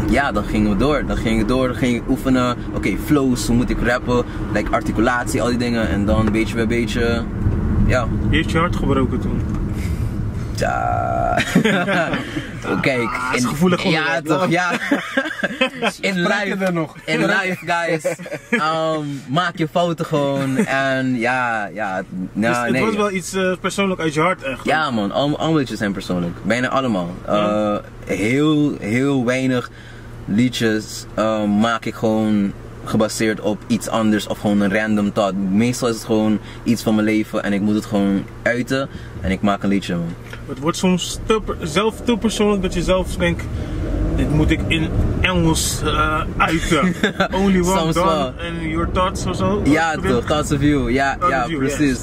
ja, dan gingen we door. Dan ging ik oefenen. Oké, flows, hoe moet ik rappen, like articulatie, al die dingen. En dan beetje bij beetje, ja. Je heeft je hart gebroken toen. Ja. Kijk, is gevoelig ja onderwerp. toch, ja. In er nog. live guys, maak je fouten gewoon en ja, Dus nou, het nee. was wel iets persoonlijk uit je hart echt. Ja man, allemaal liedjes zijn persoonlijk, bijna allemaal. Heel weinig liedjes maak ik gewoon gebaseerd op iets anders of gewoon een random thought. Meestal is het gewoon iets van mijn leven en ik moet het gewoon uiten en ik maak een liedje man. Het wordt soms zelf te persoonlijk dat je zelf denkt, dit moet ik in Engels uiten. Only one Soms done wel. and your thoughts of zo. Ja toch, thoughts of you, ja, Thoughts ja of you, precies.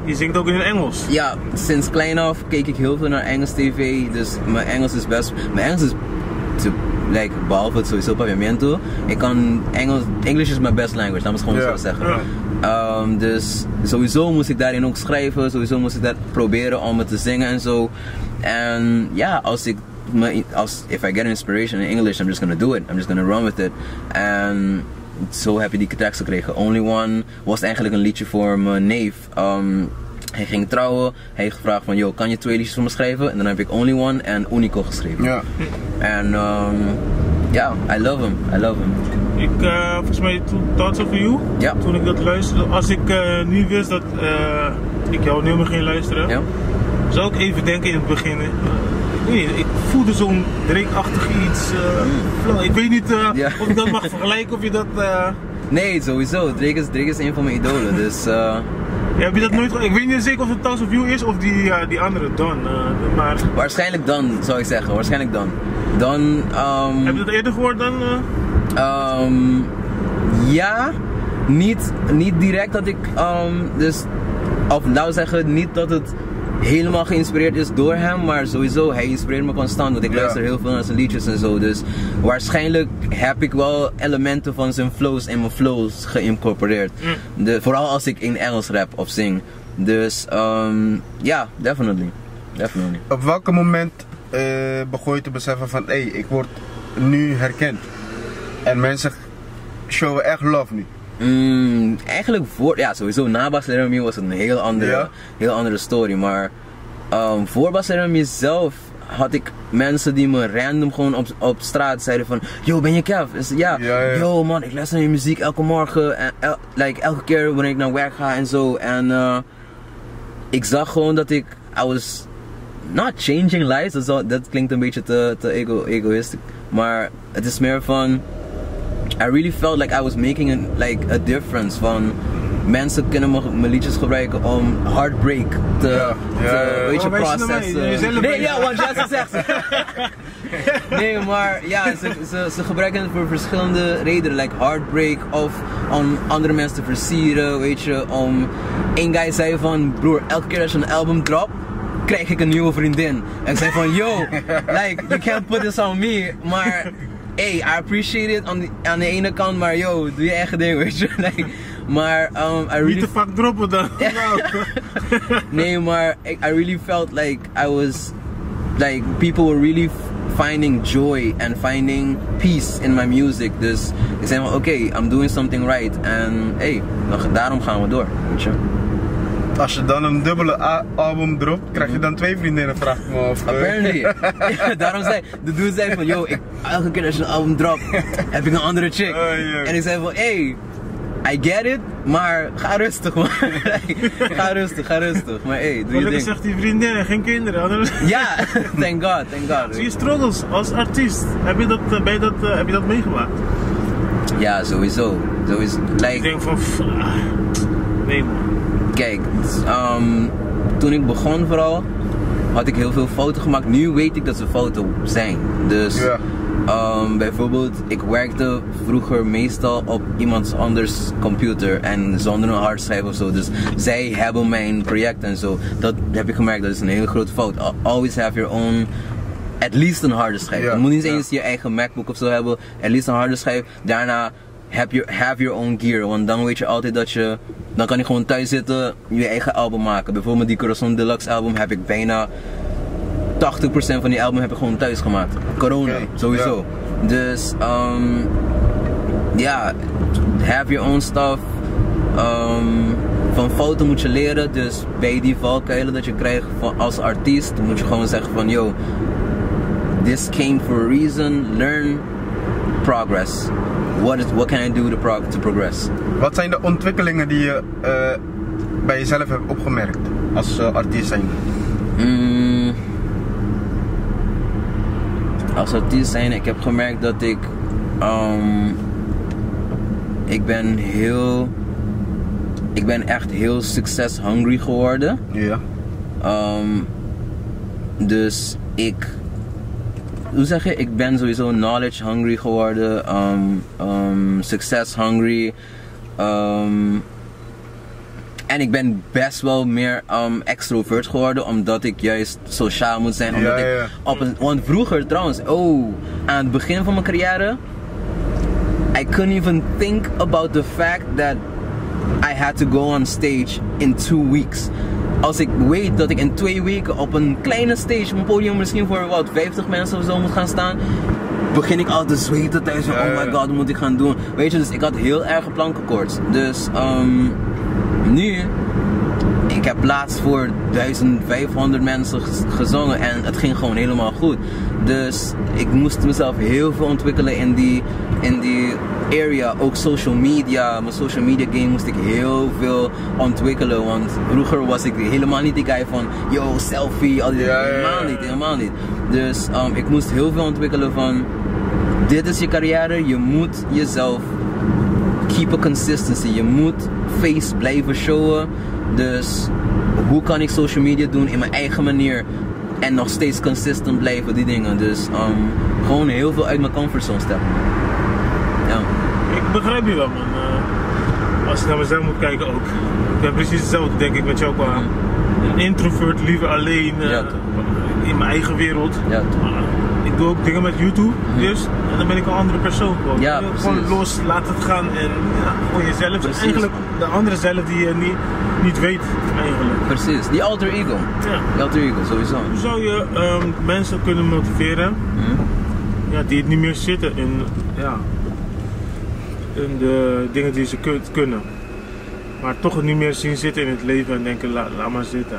Je zingt ook in het Engels. Ja, sinds klein af keek ik heel veel naar Engels tv, dus mijn Engels is like, behalve het sowieso paviamento, ik kan English is mijn best language, laat me het gewoon Ja. zo zeggen. Ja. Dus sowieso moest ik daarin ook schrijven, sowieso moest ik dat proberen om het te zingen en zo. En ja, if I get inspiration in English, I'm just gonna do it, I'm just gonna run with it. En zo heb je die tracks gekregen. Only One was eigenlijk een liedje voor mijn neef. Hij ging trouwen, hij heeft gevraagd van, yo, kan je 2 liedjes voor me schrijven? En dan heb ik Only One en Unico geschreven. Ja. En ja, I love him. Ik, volgens mij toen Thoughts of You, Ja. toen ik dat luisterde, als ik nu wist dat ik jouw nummer ging luisteren, Ja. zou ik even denken in het begin. Ik voelde zo'n Drake-achtig iets. Flow. Ik weet niet Ja. of ik dat mag vergelijken, of je dat... Nee, sowieso. Drake is een van mijn idolen, dus Ja, heb je dat nooit... Ik weet niet zeker of het Thoughts of You is of die andere Don, maar... waarschijnlijk dan, zou ik zeggen. Waarschijnlijk dan. Dan, Heb je dat eerder gehoord dan? ja, niet direct dat ik, dus, of nou zeggen, niet dat het helemaal geïnspireerd is door hem, maar sowieso, hij inspireert me constant, want ik luister heel veel naar zijn liedjes en zo, dus waarschijnlijk heb ik wel elementen van zijn flows in mijn flows geïncorporeerd. Vooral als ik in Engels rap of zing. Dus, ja, definitely. Op welk moment begon je te beseffen van, hé, ik word nu herkend? En mensen showen echt love nu. Eigenlijk sowieso na Bas Lerami was het een heel andere story, maar voor Bas Lerami zelf had ik mensen die me random gewoon op straat zeiden van, yo, ben je Kev? Ja. Yo man, ik luister naar je muziek elke morgen en elke keer wanneer ik naar werk ga en zo. En ik zag gewoon dat I was not changing lives, dat klinkt een beetje te egoïstisch, maar het is meer van, I really felt like I was making a difference. Van mensen kunnen mijn liedjes gebruiken om heartbreak te processen. Nee, ja, want ja, ze zegt. Nee, maar ja, ze gebruiken het voor verschillende redenen, like heartbreak of om andere mensen te versieren, weet je. Één guy zei van, broer, elke keer als je een album dropt, krijg ik een nieuwe vriendin. En ik zei van, yo, like, you can't put this on me, maar hey, I appreciate it aan de ene kant, maar yo, doe je eigen ding, weet je. Like, maar I really... Niet te vaak droppen dan. Nee, maar I really felt like people were really finding joy and finding peace in my music. Dus ik zei van, oké, I'm doing something right. En hey, daarom gaan we door, weet je. Als je dan een dubbele album dropt, krijg je dan 2 vriendinnen, vraag ik me af. Apparently. Daarom zei de dude zei van, yo, elke keer als je een album dropt, heb ik een andere chick. En ik zei van, hey, I get it, maar ga rustig man. Ga rustig. Maar hey, doe je ding. Zegt die vriendinnen, geen kinderen. Ja, thank God. Zie je struggles als artiest? Heb je dat meegemaakt? Ja, sowieso. Like, Ik denk van, nee man. Kijk, toen ik begon vooral, had ik heel veel fouten gemaakt. Nu weet ik dat ze fouten zijn. Dus bijvoorbeeld, ik werkte vroeger meestal op iemands anders computer en zonder een hardschijf of zo. Dus zij hebben mijn project en zo. Dat heb ik gemerkt, dat is een hele grote fout. Always have your own at least een harde schijf. Ja, Je moet niet ja. eens je eigen MacBook of zo hebben, at least een harde schijf. Daarna have your own gear, want dan weet je altijd dat dan kan je gewoon thuis zitten, je eigen album maken. Bijvoorbeeld die Corazon Deluxe album heb ik bijna 80% van die album heb ik gewoon thuis gemaakt. Corona, Oké, sowieso. Dus ja, have your own stuff. Van fouten moet je leren, dus bij die valkuilen dat je krijgt als artiest, moet je gewoon zeggen van yo, this came for a reason, learn, progress. What can I do to progress? Wat zijn de ontwikkelingen die je bij jezelf hebt opgemerkt als artiest zijn? Als artiest zijn, ik heb gemerkt dat ik ben echt heel success hungry geworden. Ja. Dus ik ben sowieso knowledge hungry geworden, success hungry. En ik ben best wel meer extrovert geworden, omdat ik juist sociaal moet zijn. Omdat want vroeger trouwens, aan het begin van mijn carrière, I couldn't even think about the fact that I had to go on stage in 2 weeks. Als ik weet dat ik in 2 weken op een kleine stage, een podium misschien voor 50 mensen of zo moet gaan staan, begin ik al te zweten thuis van, oh my god, wat moet ik gaan doen? Weet je, dus ik had heel erg plankenkoorts. Dus nu, ik heb laatst voor 1500 mensen gezongen en het ging gewoon helemaal goed. Dus ik moest mezelf heel veel ontwikkelen in die area. Ook social media, mijn social media game moest ik heel veel ontwikkelen. Want vroeger was ik helemaal niet die guy van yo, selfie, al die helemaal niet. Dus ik moest heel veel ontwikkelen van dit is je carrière, je moet jezelf keep a consistency, je moet face blijven showen. Dus hoe kan ik social media doen in mijn eigen manier en nog steeds consistent blijven, die dingen. Dus gewoon heel veel uit mijn comfortzone stappen. Ja. Ik begrijp je wel, man. Als ik naar mezelf moet kijken ook. Ik ben precies hetzelfde, denk ik, met jou qua een introvert, liever alleen in mijn eigen wereld. Ja, ik doe ook dingen met YouTube dus en dan ben ik een andere persoon gewoon. Ja, gewoon los, laat het gaan en gewoon jezelf. Precies. Eigenlijk de andere zelf die je niet weet eigenlijk. Precies, die alter ego. Ja. Die alter ego, sowieso. Hoe zou je mensen kunnen motiveren die het niet meer zitten in de dingen die ze kunnen, maar toch het niet meer zien zitten in het leven en denken laat maar zitten.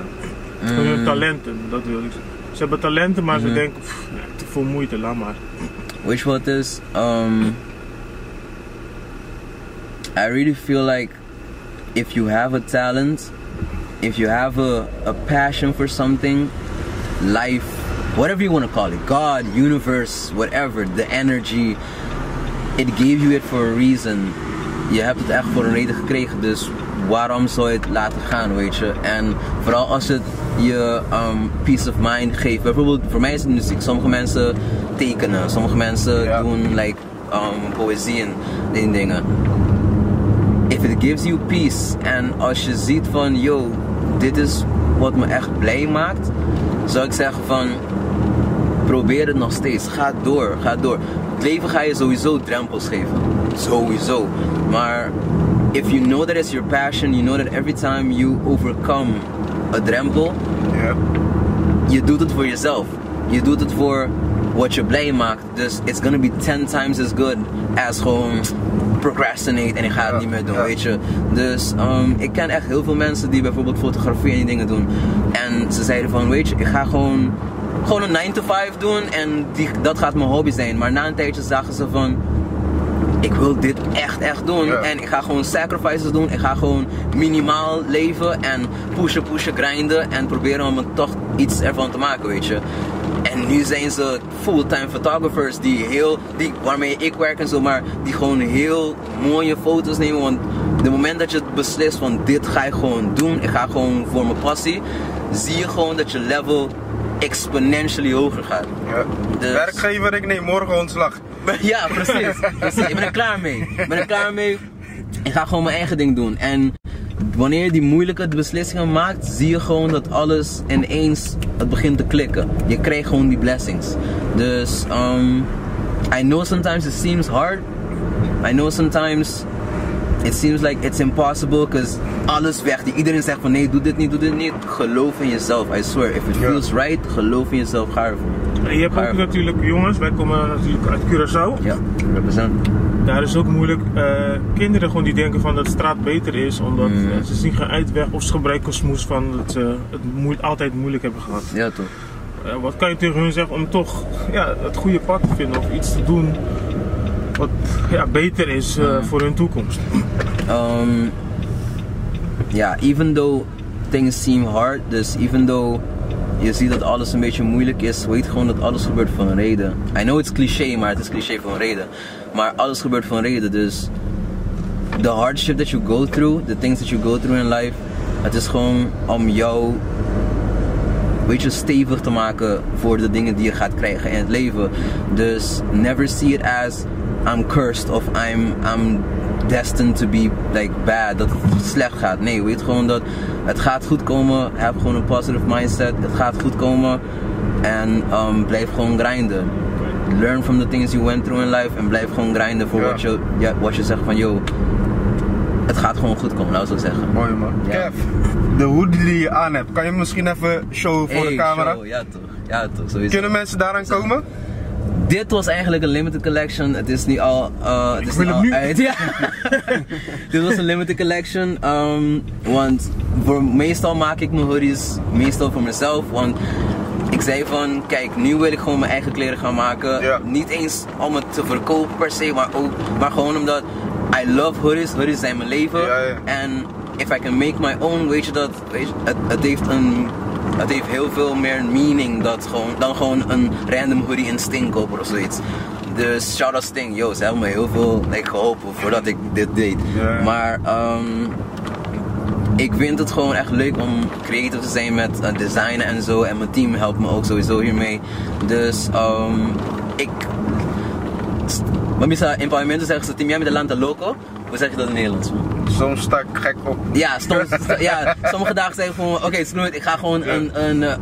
Hun talenten, dat wil ik. Ze hebben talenten, maar ze denken te veel moeite, laat maar. Weet je wat het is? I really feel like if you have a talent, if you have a passion for something, life, whatever you want to call it, God, universe, whatever, the energy, it gave you it for a reason. Je hebt het echt voor een reden gekregen, dus waarom zou je het laten gaan, weet je? En vooral als het je peace of mind geeft. Bijvoorbeeld voor mij is het muziek. Sommige mensen tekenen, sommige mensen doen poëzie en die dingen. If it gives you peace en als je ziet van yo, dit is wat me echt blij maakt, zou ik zeggen van probeer het nog steeds. Ga door, ga door. Het leven ga je sowieso drempels geven. Sowieso. Maar if you know that it's your passion, you know that every time you overcome a drempel, je doet het voor jezelf. Je doet het voor wat je blij maakt. Dus it's gonna be 10 times as good as gewoon procrastinate en ik ga het niet meer doen, weet je. Dus ik ken echt heel veel mensen die bijvoorbeeld fotografie en die dingen doen. En ze zeiden van, weet je, ik ga gewoon een 9 to 5 doen en dat gaat mijn hobby zijn. Maar na een tijdje zagen ze van, ik wil dit echt doen en ik ga gewoon sacrifices doen. Ik ga gewoon minimaal leven en pushen, grinden en proberen om er toch iets ervan te maken, weet je. En nu zijn ze fulltime photographers waarmee ik werk en zo, maar die gewoon heel mooie foto's nemen. Want de moment dat je beslist van dit ga ik gewoon doen, ik ga gewoon voor mijn passie, zie je gewoon dat je level exponentially hoger gaat. Ja. Dus werkgever, ik neem morgen ontslag. ja, precies. Ik ben er klaar mee. Ik ga gewoon mijn eigen ding doen. En wanneer je die moeilijke beslissingen maakt, zie je gewoon dat alles ineens het begint te klikken. Je krijgt gewoon die blessings. Dus I know sometimes it seems hard. I know sometimes it seems like it's impossible, because alles weg. Iedereen zegt van nee, doe dit niet. Geloof in jezelf, I swear. If it feels right, geloof in jezelf, ga ervoor. En je hebt ook natuurlijk jongens, wij komen natuurlijk uit Curaçao. Ja, 100%. Daar is ook moeilijk. Kinderen gewoon die denken van dat straat beter is, omdat ze zien geen uitweg of ze gebruiken smoes van dat ze het altijd moeilijk hebben gehad. Ja toch. Wat kan je tegen hun zeggen om toch het goede pad te vinden of iets te doen wat beter is voor hun toekomst? Even though things seem hard, dus even though je ziet dat alles een beetje moeilijk is, weet gewoon dat alles gebeurt voor een reden. I know it's cliché, maar het is cliché voor een reden. Maar alles gebeurt voor een reden, dus the hardship that you go through, the things that you go through in life, het is gewoon om jou, weet je, stevig te maken voor de dingen die je gaat krijgen in het leven. Dus never see it as I'm cursed of I'm destined to be like bad, dat het slecht gaat. Nee, weet gewoon dat het gaat goed komen. Heb gewoon een positive mindset. Het gaat goed komen en blijf gewoon grinden. Learn from the things you went through in life en blijf gewoon grinden voor wat je zegt van yo, het gaat gewoon goed komen, laat ik zo zeggen. Mooi man. Ja. Kev, de hoodie die je aan hebt, kan je misschien even showen voor de camera? Show. Ja toch, sowieso. Kunnen mensen daaraan komen? Dit was eigenlijk een limited collection. Het is niet al uit. Ja. Dit was een limited collection. Want meestal maak ik mijn hoodies meestal voor mezelf. Want ik zei van, kijk, nu wil ik gewoon mijn eigen kleren gaan maken. Ja. Niet eens om het te verkopen per se, maar gewoon omdat I love hoodies. Hoodies zijn mijn leven. En if I can make my own, weet je, het heeft heel veel meer meaning dan gewoon een random hoodie in Sting kopen of zoiets. Dus shout out Sting, yo, ze hebben me heel veel geholpen voordat ik dit deed. Yeah. Maar ik vind het gewoon echt leuk om creatief te zijn met designen en zo. En mijn team helpt me ook sowieso hiermee. Dus Mamisa, in Pavimento zeggen ze, Tim, jij met de Lanta Loco. Hoe zeg je dat in het Nederlands? Soms sta ik gek op. Ja, sommige dagen zeggen van oké, ik ga gewoon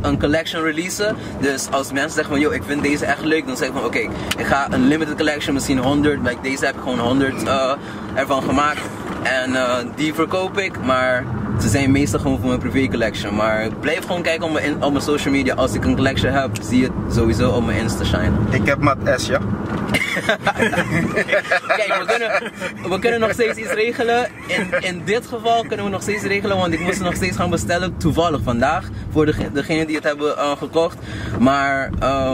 een collection releasen. Dus als mensen zeggen van yo, ik vind deze echt leuk, dan zeg ik van oké, ik ga een limited collection, misschien 100, like deze heb ik gewoon 100 ervan gemaakt. En die verkoop ik, maar ze zijn meestal gewoon voor mijn privé collection. Maar blijf gewoon kijken op mijn social media. Als ik een collection heb, zie je het sowieso op mijn Insta shinen. Ik heb maat S, ja. Kijk, we kunnen nog steeds iets regelen. In dit geval kunnen we nog steeds regelen, want ik moest het nog steeds gaan bestellen. Toevallig vandaag, voor degenen die het hebben gekocht. Maar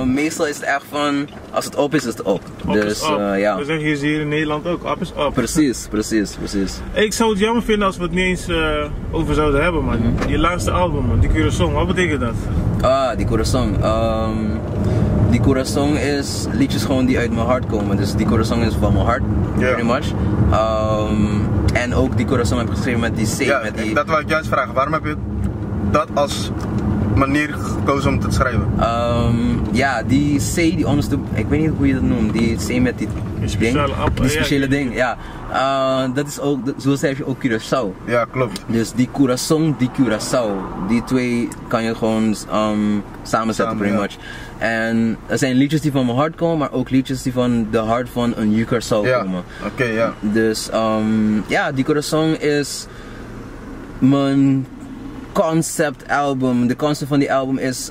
meestal is het echt van, als het op is, is het op. Dus ja. We zeggen hier in Nederland ook, op is op. Precies. Ik zou het jammer vinden als we het niet eens over zouden hebben, man. Je laatste album, man, die Curaçao, wat betekent dat? Die Curaçao. Die Curaçao is liedjes gewoon die uit mijn hart komen. Dus die Curaçao is van mijn hart, pretty much. En ook die Curaçao heb ik geschreven met die C. Ja, met die... dat wil ik juist vragen. Waarom heb je dat als manier gekozen om te schrijven? Ja, die C, die onderste, ik weet niet hoe je dat noemt, die C met die speciale ding, ja. Dat is ook, zo schrijf je ook Curaçao. Ja, klopt. Dus die Curaçao, die Curaçao, die twee kan je gewoon samenzetten, pretty much. En er zijn liedjes die van mijn hart komen, maar ook liedjes die van de hart van een Curaçao komen. Oké, ja. Dus ja, die Curaçao is mijn concept album. De concept van die album is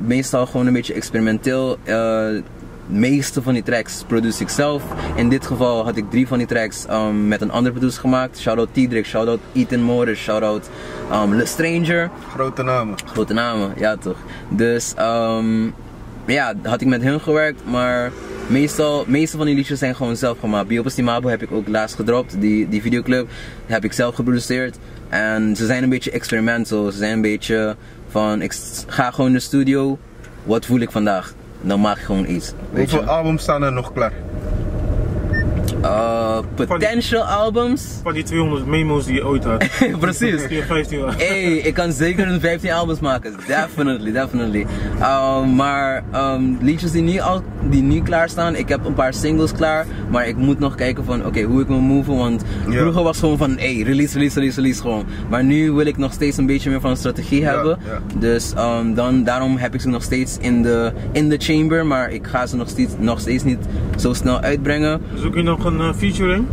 meestal gewoon een beetje experimenteel. De meeste van die tracks produce ik zelf. In dit geval had ik 3 van die tracks met een andere producer gemaakt. Shoutout T-Drake, shoutout Ethan Morris, shoutout Le Stranger. Grote namen, ja toch. Dus ja, had ik met hun gewerkt, maar meeste van die liedjes zijn gewoon zelf gemaakt. Biop Estimabo heb ik ook laatst gedropt, die videoclip heb ik zelf geproduceerd. En ze zijn een beetje experimental, ze zijn een beetje van, ik ga gewoon in de studio, wat voel ik vandaag? Dan maak ik gewoon iets. Hoeveel albums staan er nog klaar? Potential albums. Van die 200 memo's die je ooit had. Precies. Hey, ik kan zeker 15 albums maken. Definitely. Maar liedjes die nu klaar staan. Ik heb een paar singles klaar, maar ik moet nog kijken van oké, hoe ik me move, want vroeger was het gewoon van hey, release gewoon. Maar nu wil ik nog steeds een beetje meer van een strategie hebben. Dus daarom heb ik ze nog steeds in de chamber, maar ik ga ze nog steeds niet zo snel uitbrengen. Zoek je nog een featuring?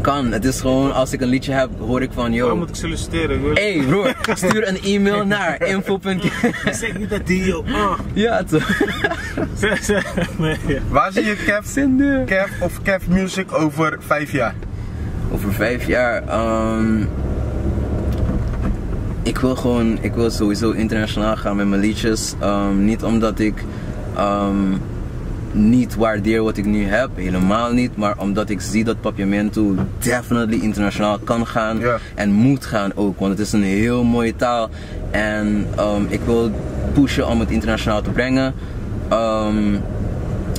Kan. Het is gewoon als ik een liedje heb, hoor ik van yo. Waar moet ik solliciteren? Hey broer, stuur een e-mail naar info. Zeg niet dat die op. Ja toch. Nee. Waar zie je Kev of Kev Music over 5 jaar? Over 5 jaar? Ik wil sowieso internationaal gaan met mijn liedjes. Niet omdat ik niet waardeer wat ik nu heb, helemaal niet, maar omdat ik zie dat Papiamento definitely internationaal kan gaan en moet gaan ook, want het is een heel mooie taal en ik wil pushen om het internationaal te brengen.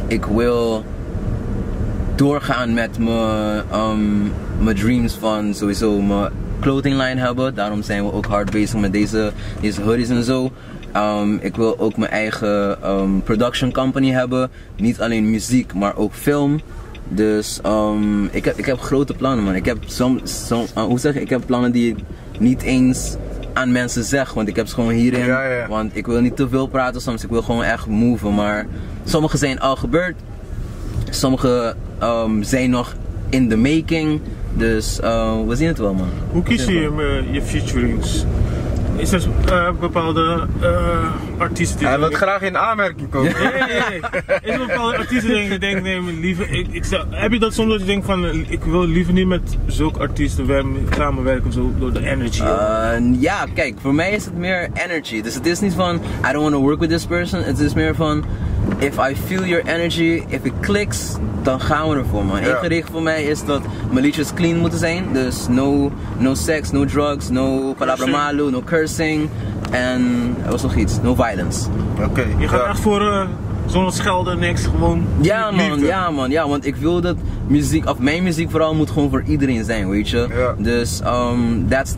Ik wil doorgaan met mijn dreams van sowieso mijn clothing line hebben, daarom zijn we ook hard bezig met deze hoodies en zo. Ik wil ook mijn eigen production company hebben. Niet alleen muziek, maar ook film. Dus ik heb grote plannen, man. Ik heb ik heb plannen die ik niet eens aan mensen zeg, want ik heb ze gewoon hierin. Want ik wil niet te veel praten soms, ik wil gewoon echt moven. Maar sommige zijn al gebeurd. Sommige zijn nog in the making. Dus we zien het wel, man. Hoe kies je featurings? Is er bepaalde artiesten die... Hij wil graag in aanmerking komen. Nee. Is er bepaalde artiesten die je denkt, nee, liever... heb je dat soms dat je denkt van, ik wil liever niet met zulke artiesten samenwerken of zo, door de energy? Ja, kijk, voor mij is het meer energy. Dus het is niet van, I don't want to work with this person. Het is meer van, if I feel your energy, if it clicks, dan gaan we ervoor, man. Eén gericht voor mij is dat mijn liedjes clean moeten zijn. Dus no sex, no drugs, no palabra malo, no cursing. En er was nog iets, no violence. Oké. Je gaat echt voor zonder schelden, niks, gewoon ja man, want ik wil dat muziek, of mijn muziek vooral, moet gewoon voor iedereen zijn, weet je. Dus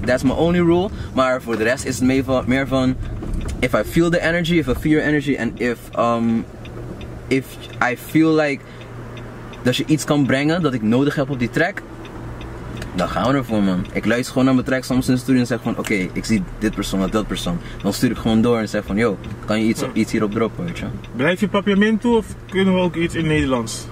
that's my only rule. Maar voor de rest is het meer van, if I feel the energy, if I feel your energy, and if I feel like dat je iets kan brengen dat ik nodig heb op die track, dan gaan we ervoor, man. Ik luister gewoon naar mijn track soms in de studio en zeg van oké, ik zie dit persoon of dat persoon. Dan stuur ik gewoon door en zeg van yo, kan je iets hierop droppen, weet je. Blijf je Papiamento of kunnen we ook iets in Nederlands?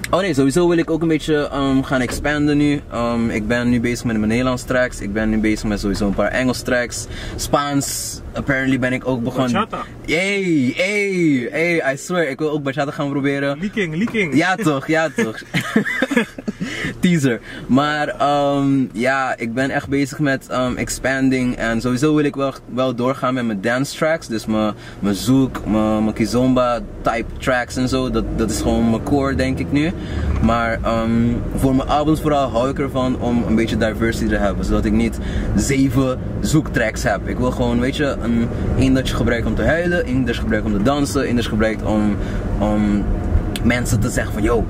Oh nee, sowieso wil ik ook een beetje gaan expanden nu. Ik ben nu bezig met mijn Nederlands tracks. Ik ben nu bezig met sowieso een paar Engels tracks. Spaans, apparently ben ik ook begonnen. Bachata? Hey, I swear, ik wil ook bachata gaan proberen. Leaking. Ja toch. Teaser. Maar ja, ik ben echt bezig met expanding. En sowieso wil ik wel doorgaan met mijn dance tracks. Dus mijn zouk, mijn kizomba type tracks en zo. Dat is gewoon mijn core, denk ik nu. Maar voor mijn albums vooral hou ik ervan om een beetje diversity te hebben. Zodat ik niet 7 zoektracks heb. Ik wil gewoon, weet je, één dat je gebruikt om te huilen, één dat je gebruikt om te dansen, één dat je gebruikt om mensen te zeggen van yo,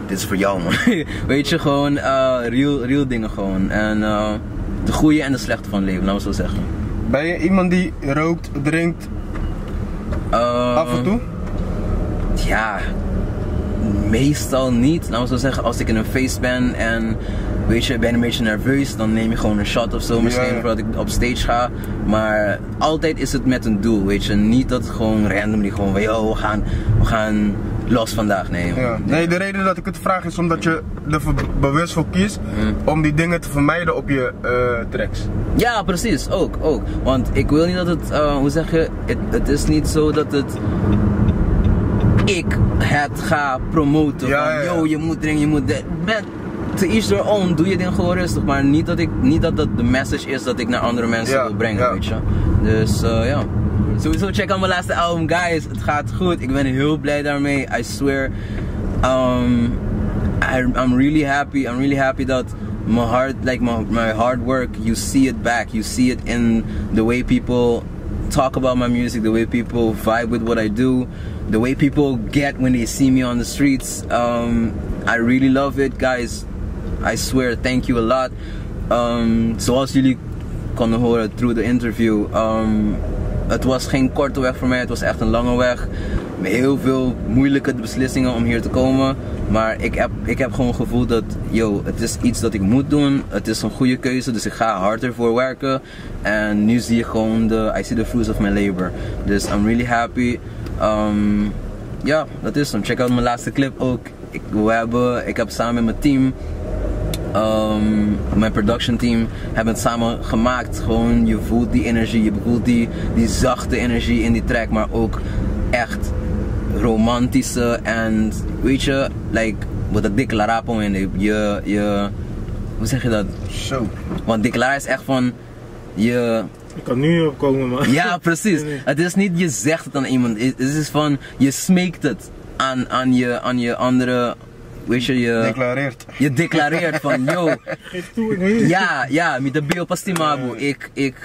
dit is voor jou, man. Weet je, gewoon real dingen gewoon. En de goede en de slechte van het leven, laten we zo zeggen. Ben je iemand die rookt, drinkt, af en toe? Ja, meestal niet. Laten we zo zeggen, als ik in een feest ben en weet je, ben een beetje nerveus, dan neem je gewoon een shot of zo misschien voordat ik op stage ga. Maar altijd is het met een doel, weet je. Niet dat het gewoon randomly gewoon van yo, we gaan los vandaag, nee. Nee, de reden dat ik het vraag is omdat je er bewust voor kiest om die dingen te vermijden op je tracks. Ja, precies, ook. Want ik wil niet dat het, hoe zeg je, het is niet zo dat ik het ga promoten van yo, je moet drinken, je moet dit. To each their own, doe je ding gewoon rustig, maar niet dat de message is dat ik naar andere mensen wil brengen, weet je. Dus ja. Sowieso check out mijn laatste album, guys. Het gaat goed. Ik ben heel blij daarmee. I swear. I'm really happy that my hard work, you see it back. You see it in the way people talk about my music, the way people vibe with what I do, the way people get when they see me on the streets. I really love it, guys. I swear, thank you a lot. Zoals jullie konden horen through the interview, het was geen korte weg voor mij, het was echt een lange weg. Met heel veel moeilijke beslissingen om hier te komen. Maar ik heb gewoon het gevoel dat, het is iets dat ik moet doen. Het is een goede keuze, dus ik ga harder voor werken. En nu zie je gewoon I see the fruits of my labor. Dus I'm really happy. Ja, dat is hem. Check out mijn laatste clip ook. Ik heb samen met mijn team, mijn production team, hebben het samen gemaakt. Gewoon, je voelt die energie, je voelt die zachte energie in die track, maar ook echt romantische en weet je, wat dat Declara po in hoe zeg je dat? Zo. Want Declara is echt van, je... Ik kan nu opkomen, man. Ja, precies. Het is niet je zegt het aan iemand, het is van, je smeekt het aan je andere, weet je, Declareert. Je declareert van, Geef toe, ik weet het. ja, met de biopastimabu.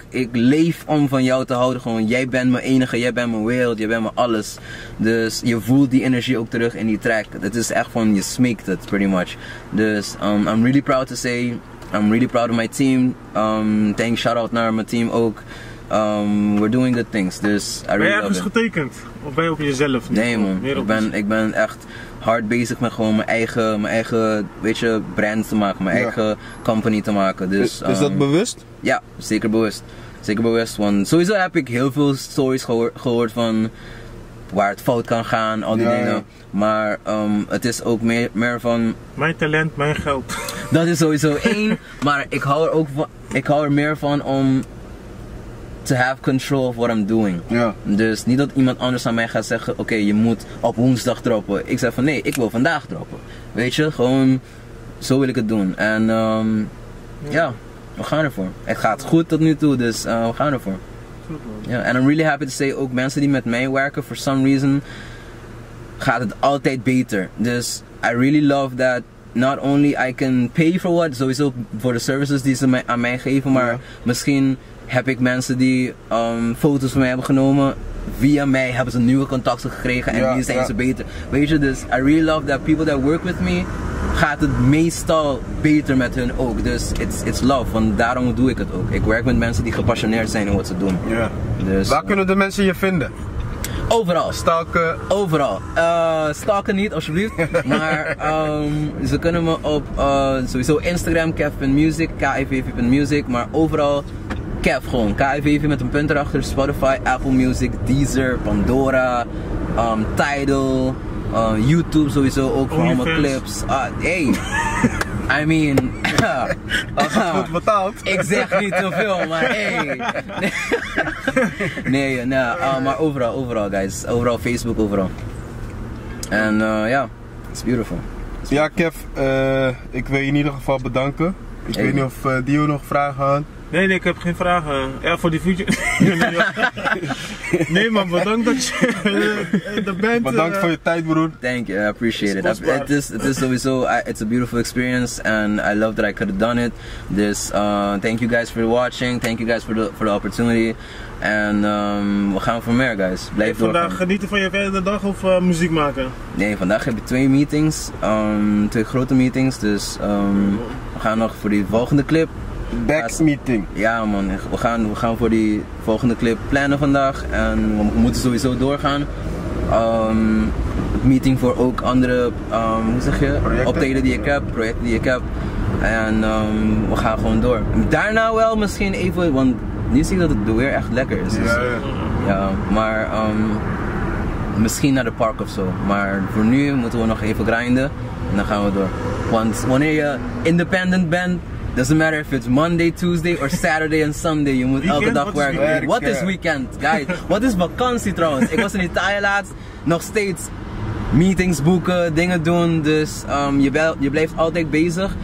Ik leef om van jou te houden. Gewoon, jij bent mijn enige, jij bent mijn wereld, jij bent mijn alles. Dus je voelt die energie ook terug in die track. Het is echt van, je smeekt het, pretty much. Dus, I'm really proud to say, I'm really proud of my team. Shout-out naar mijn team ook. We're doing good things, dus I really Ben je love ergens it. getekend? Of ben je op jezelf? Nee man, ik ben echt hard bezig met gewoon mijn eigen weet je, brand te maken, mijn eigen company te maken. Dus, is dat bewust? Ja, zeker bewust. Zeker bewust, want sowieso heb ik heel veel stories gehoord van waar het fout kan gaan, al die dingen. Maar het is ook meer van... Mijn talent, mijn geld. Dat is sowieso één, maar ik hou er meer van om to have control of what I'm doing. Ja. Dus niet dat iemand anders aan mij gaat zeggen, oké, je moet op woensdag droppen. Ik zeg van nee, ik wil vandaag droppen. Weet je, gewoon zo wil ik het doen. En ja, we gaan ervoor. Het gaat goed tot nu toe, dus we gaan ervoor. Ja, en I'm really happy to say, ook mensen die met mij werken, for some reason, gaat het altijd beter. Dus I really love that not only I can pay for what, sowieso voor de services die ze aan mij geven, maar misschien heb ik mensen die foto's van mij hebben genomen. Via mij hebben ze nieuwe contacten gekregen en nu zijn ze beter. Weet je, dus I really love that people that work with me, gaat het meestal beter met hun ook. Dus it's love, want daarom doe ik het ook. Ik werk met mensen die gepassioneerd zijn in wat ze doen. Ja. Dus, waar kunnen de mensen je vinden? Overal. Stalken? Overal. Stalken niet, alsjeblieft. Maar ze kunnen me op sowieso Instagram, kev.music, KIVV.music, maar overal Kev gewoon. KIVV met een punt erachter, Spotify, Apple Music, Deezer, Pandora, Tidal, YouTube sowieso ook voor allemaal clips. Hey, I mean, als het goed betaald. Ik zeg niet zoveel, maar hey. Nee, maar overal guys. Overal, Facebook, overal. En ja, it's beautiful. Ja Kev, ik wil je in ieder geval bedanken. Ik weet niet of Dio nog vragen had. Nee, ik heb geen vragen. Ja, voor die future. Nee man, bedankt dat je er bent. Bedankt voor je tijd, broer. Thank you, I appreciate it. It is sowieso, it's a beautiful experience and I love that I could have done it. Dus thank you guys for watching, thank you guys for the opportunity. En we gaan voor meer guys. Blijf doorgaan. Vandaag genieten van je verdere dag of muziek maken? Nee, vandaag heb ik 2 meetings, 2 grote meetings. Dus we gaan nog voor die volgende clip. Back meeting. Ja man, we gaan voor die volgende clip plannen vandaag en we moeten sowieso doorgaan. Meeting voor ook andere, hoe zeg je, optreden die ik heb, projecten die ik heb. En we gaan gewoon door. Daarna wel misschien even, want nu zie ik dat het weer echt lekker is. Dus, ja, maar misschien naar de park of zo. Maar voor nu moeten we nog even grinden en dan gaan we door. Want wanneer je independent bent, doesn't matter if it's Monday, Tuesday or Saturday and Sunday. Je moet elke dag werken. Wat is weekend? Guys, wat is vakantie trouwens? Ik was in Italië laatst. Nog steeds meetings boeken, dingen doen. Dus je blijft altijd bezig.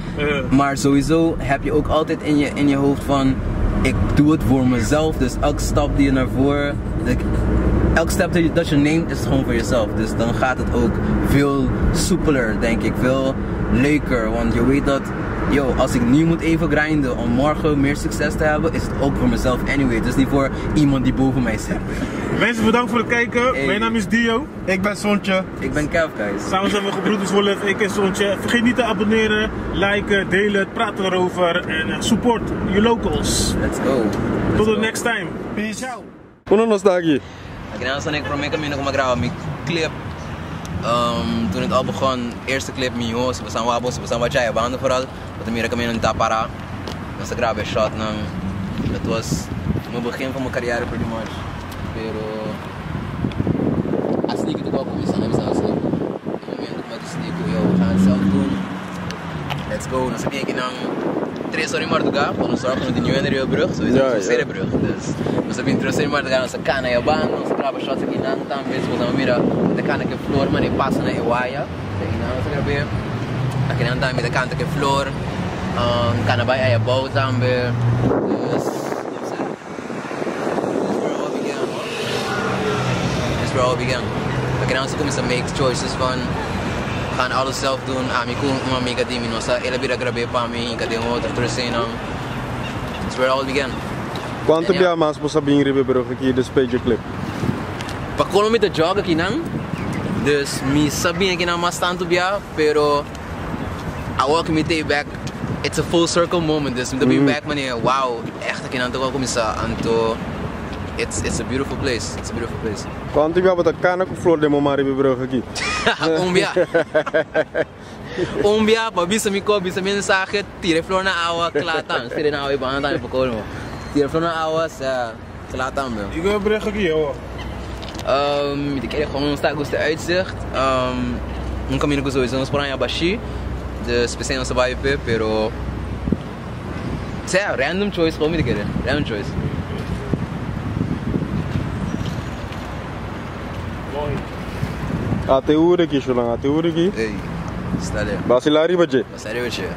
Maar sowieso heb je ook altijd in je hoofd van, ik doe het voor mezelf. Dus elke stap die je naar voren, elke stap dat je neemt is gewoon voor jezelf. Dus dan gaat het ook veel soepeler, denk ik. Veel leuker. Want je weet dat, als ik nu moet even grinden om morgen meer succes te hebben, is het ook voor mezelf anyway. Het is niet voor iemand die boven mij zit. Mensen, bedankt voor het kijken. Hey. Mijn naam is Dio. Ik ben Sontje. Ik ben Kev, guys. Samen zijn we gebroeders Wolf. Ik en Sontje. Vergeet niet te abonneren, liken, delen, praten erover en support your locals. Let's go. Tot de next time. Peace. Ciao. Uno não está aqui. Aqui na nossa necro me caminho com uma grava mi clip. Toen het al begon, eerste clip mi hoos, we staan wabos, we staan wat jij banden vooral. Wat de mira caminho niet para. Nossa grava shot nang. Het was mijn begin van mijn carrière pretty much. Pero als ik het ook começar, heb ik zelfs niet. Op het moment dat ik met de sneak, yo, we gaan het zelf doen. Let's go. Dan sabia que não 3 horas em Martugal, quando só quando tinha o Rio Brug, só isso é sério Brug. Nós sabia 3 horas em Martugal, nossa cana é a banda, nós grava shots aqui não também, se você mira, a cana que flor, mas nem passa na Ewaia, aí não nós gravei. Aqui não também a cana que flor, cana vai aí a boa também. That's where all began. Aqui não nós começamos a make choices van gaan alles zelf doen. Ami ko mamiga di minosa elabira grabe pa mi kade outra terceira. That's where it all began. Quanto dia mais você sabia em Ribeirão aqui desse page clip? Pa kono mi te joga aqui não. Dus mi sabia que não mais tanto bia, pero I walk me take back. It's a full circle moment. Dus me back manier wow, echt aqui não tô começar anto. It's a beautiful place. It's a beautiful place. Quanto dia você cana com flor de momar Ribeirão aqui? Umbia, pa bisa mi ko, bisa mensahe, tire flor na awa, kelatan, tire na awa ibang tayo pokol mo. Tire flor na awa sa kelatan mo. Ik wil bericht aqui, hoor. Ik krijg gewoon een goede uitzicht. Um caminho que sowieso nos porão abaixo, de especial nossa vibe, pero random choice como me querer, random choice. Até ura aqui, Chulang, até ura aqui. Ei, está ali. Basilari baje. Basilari baje.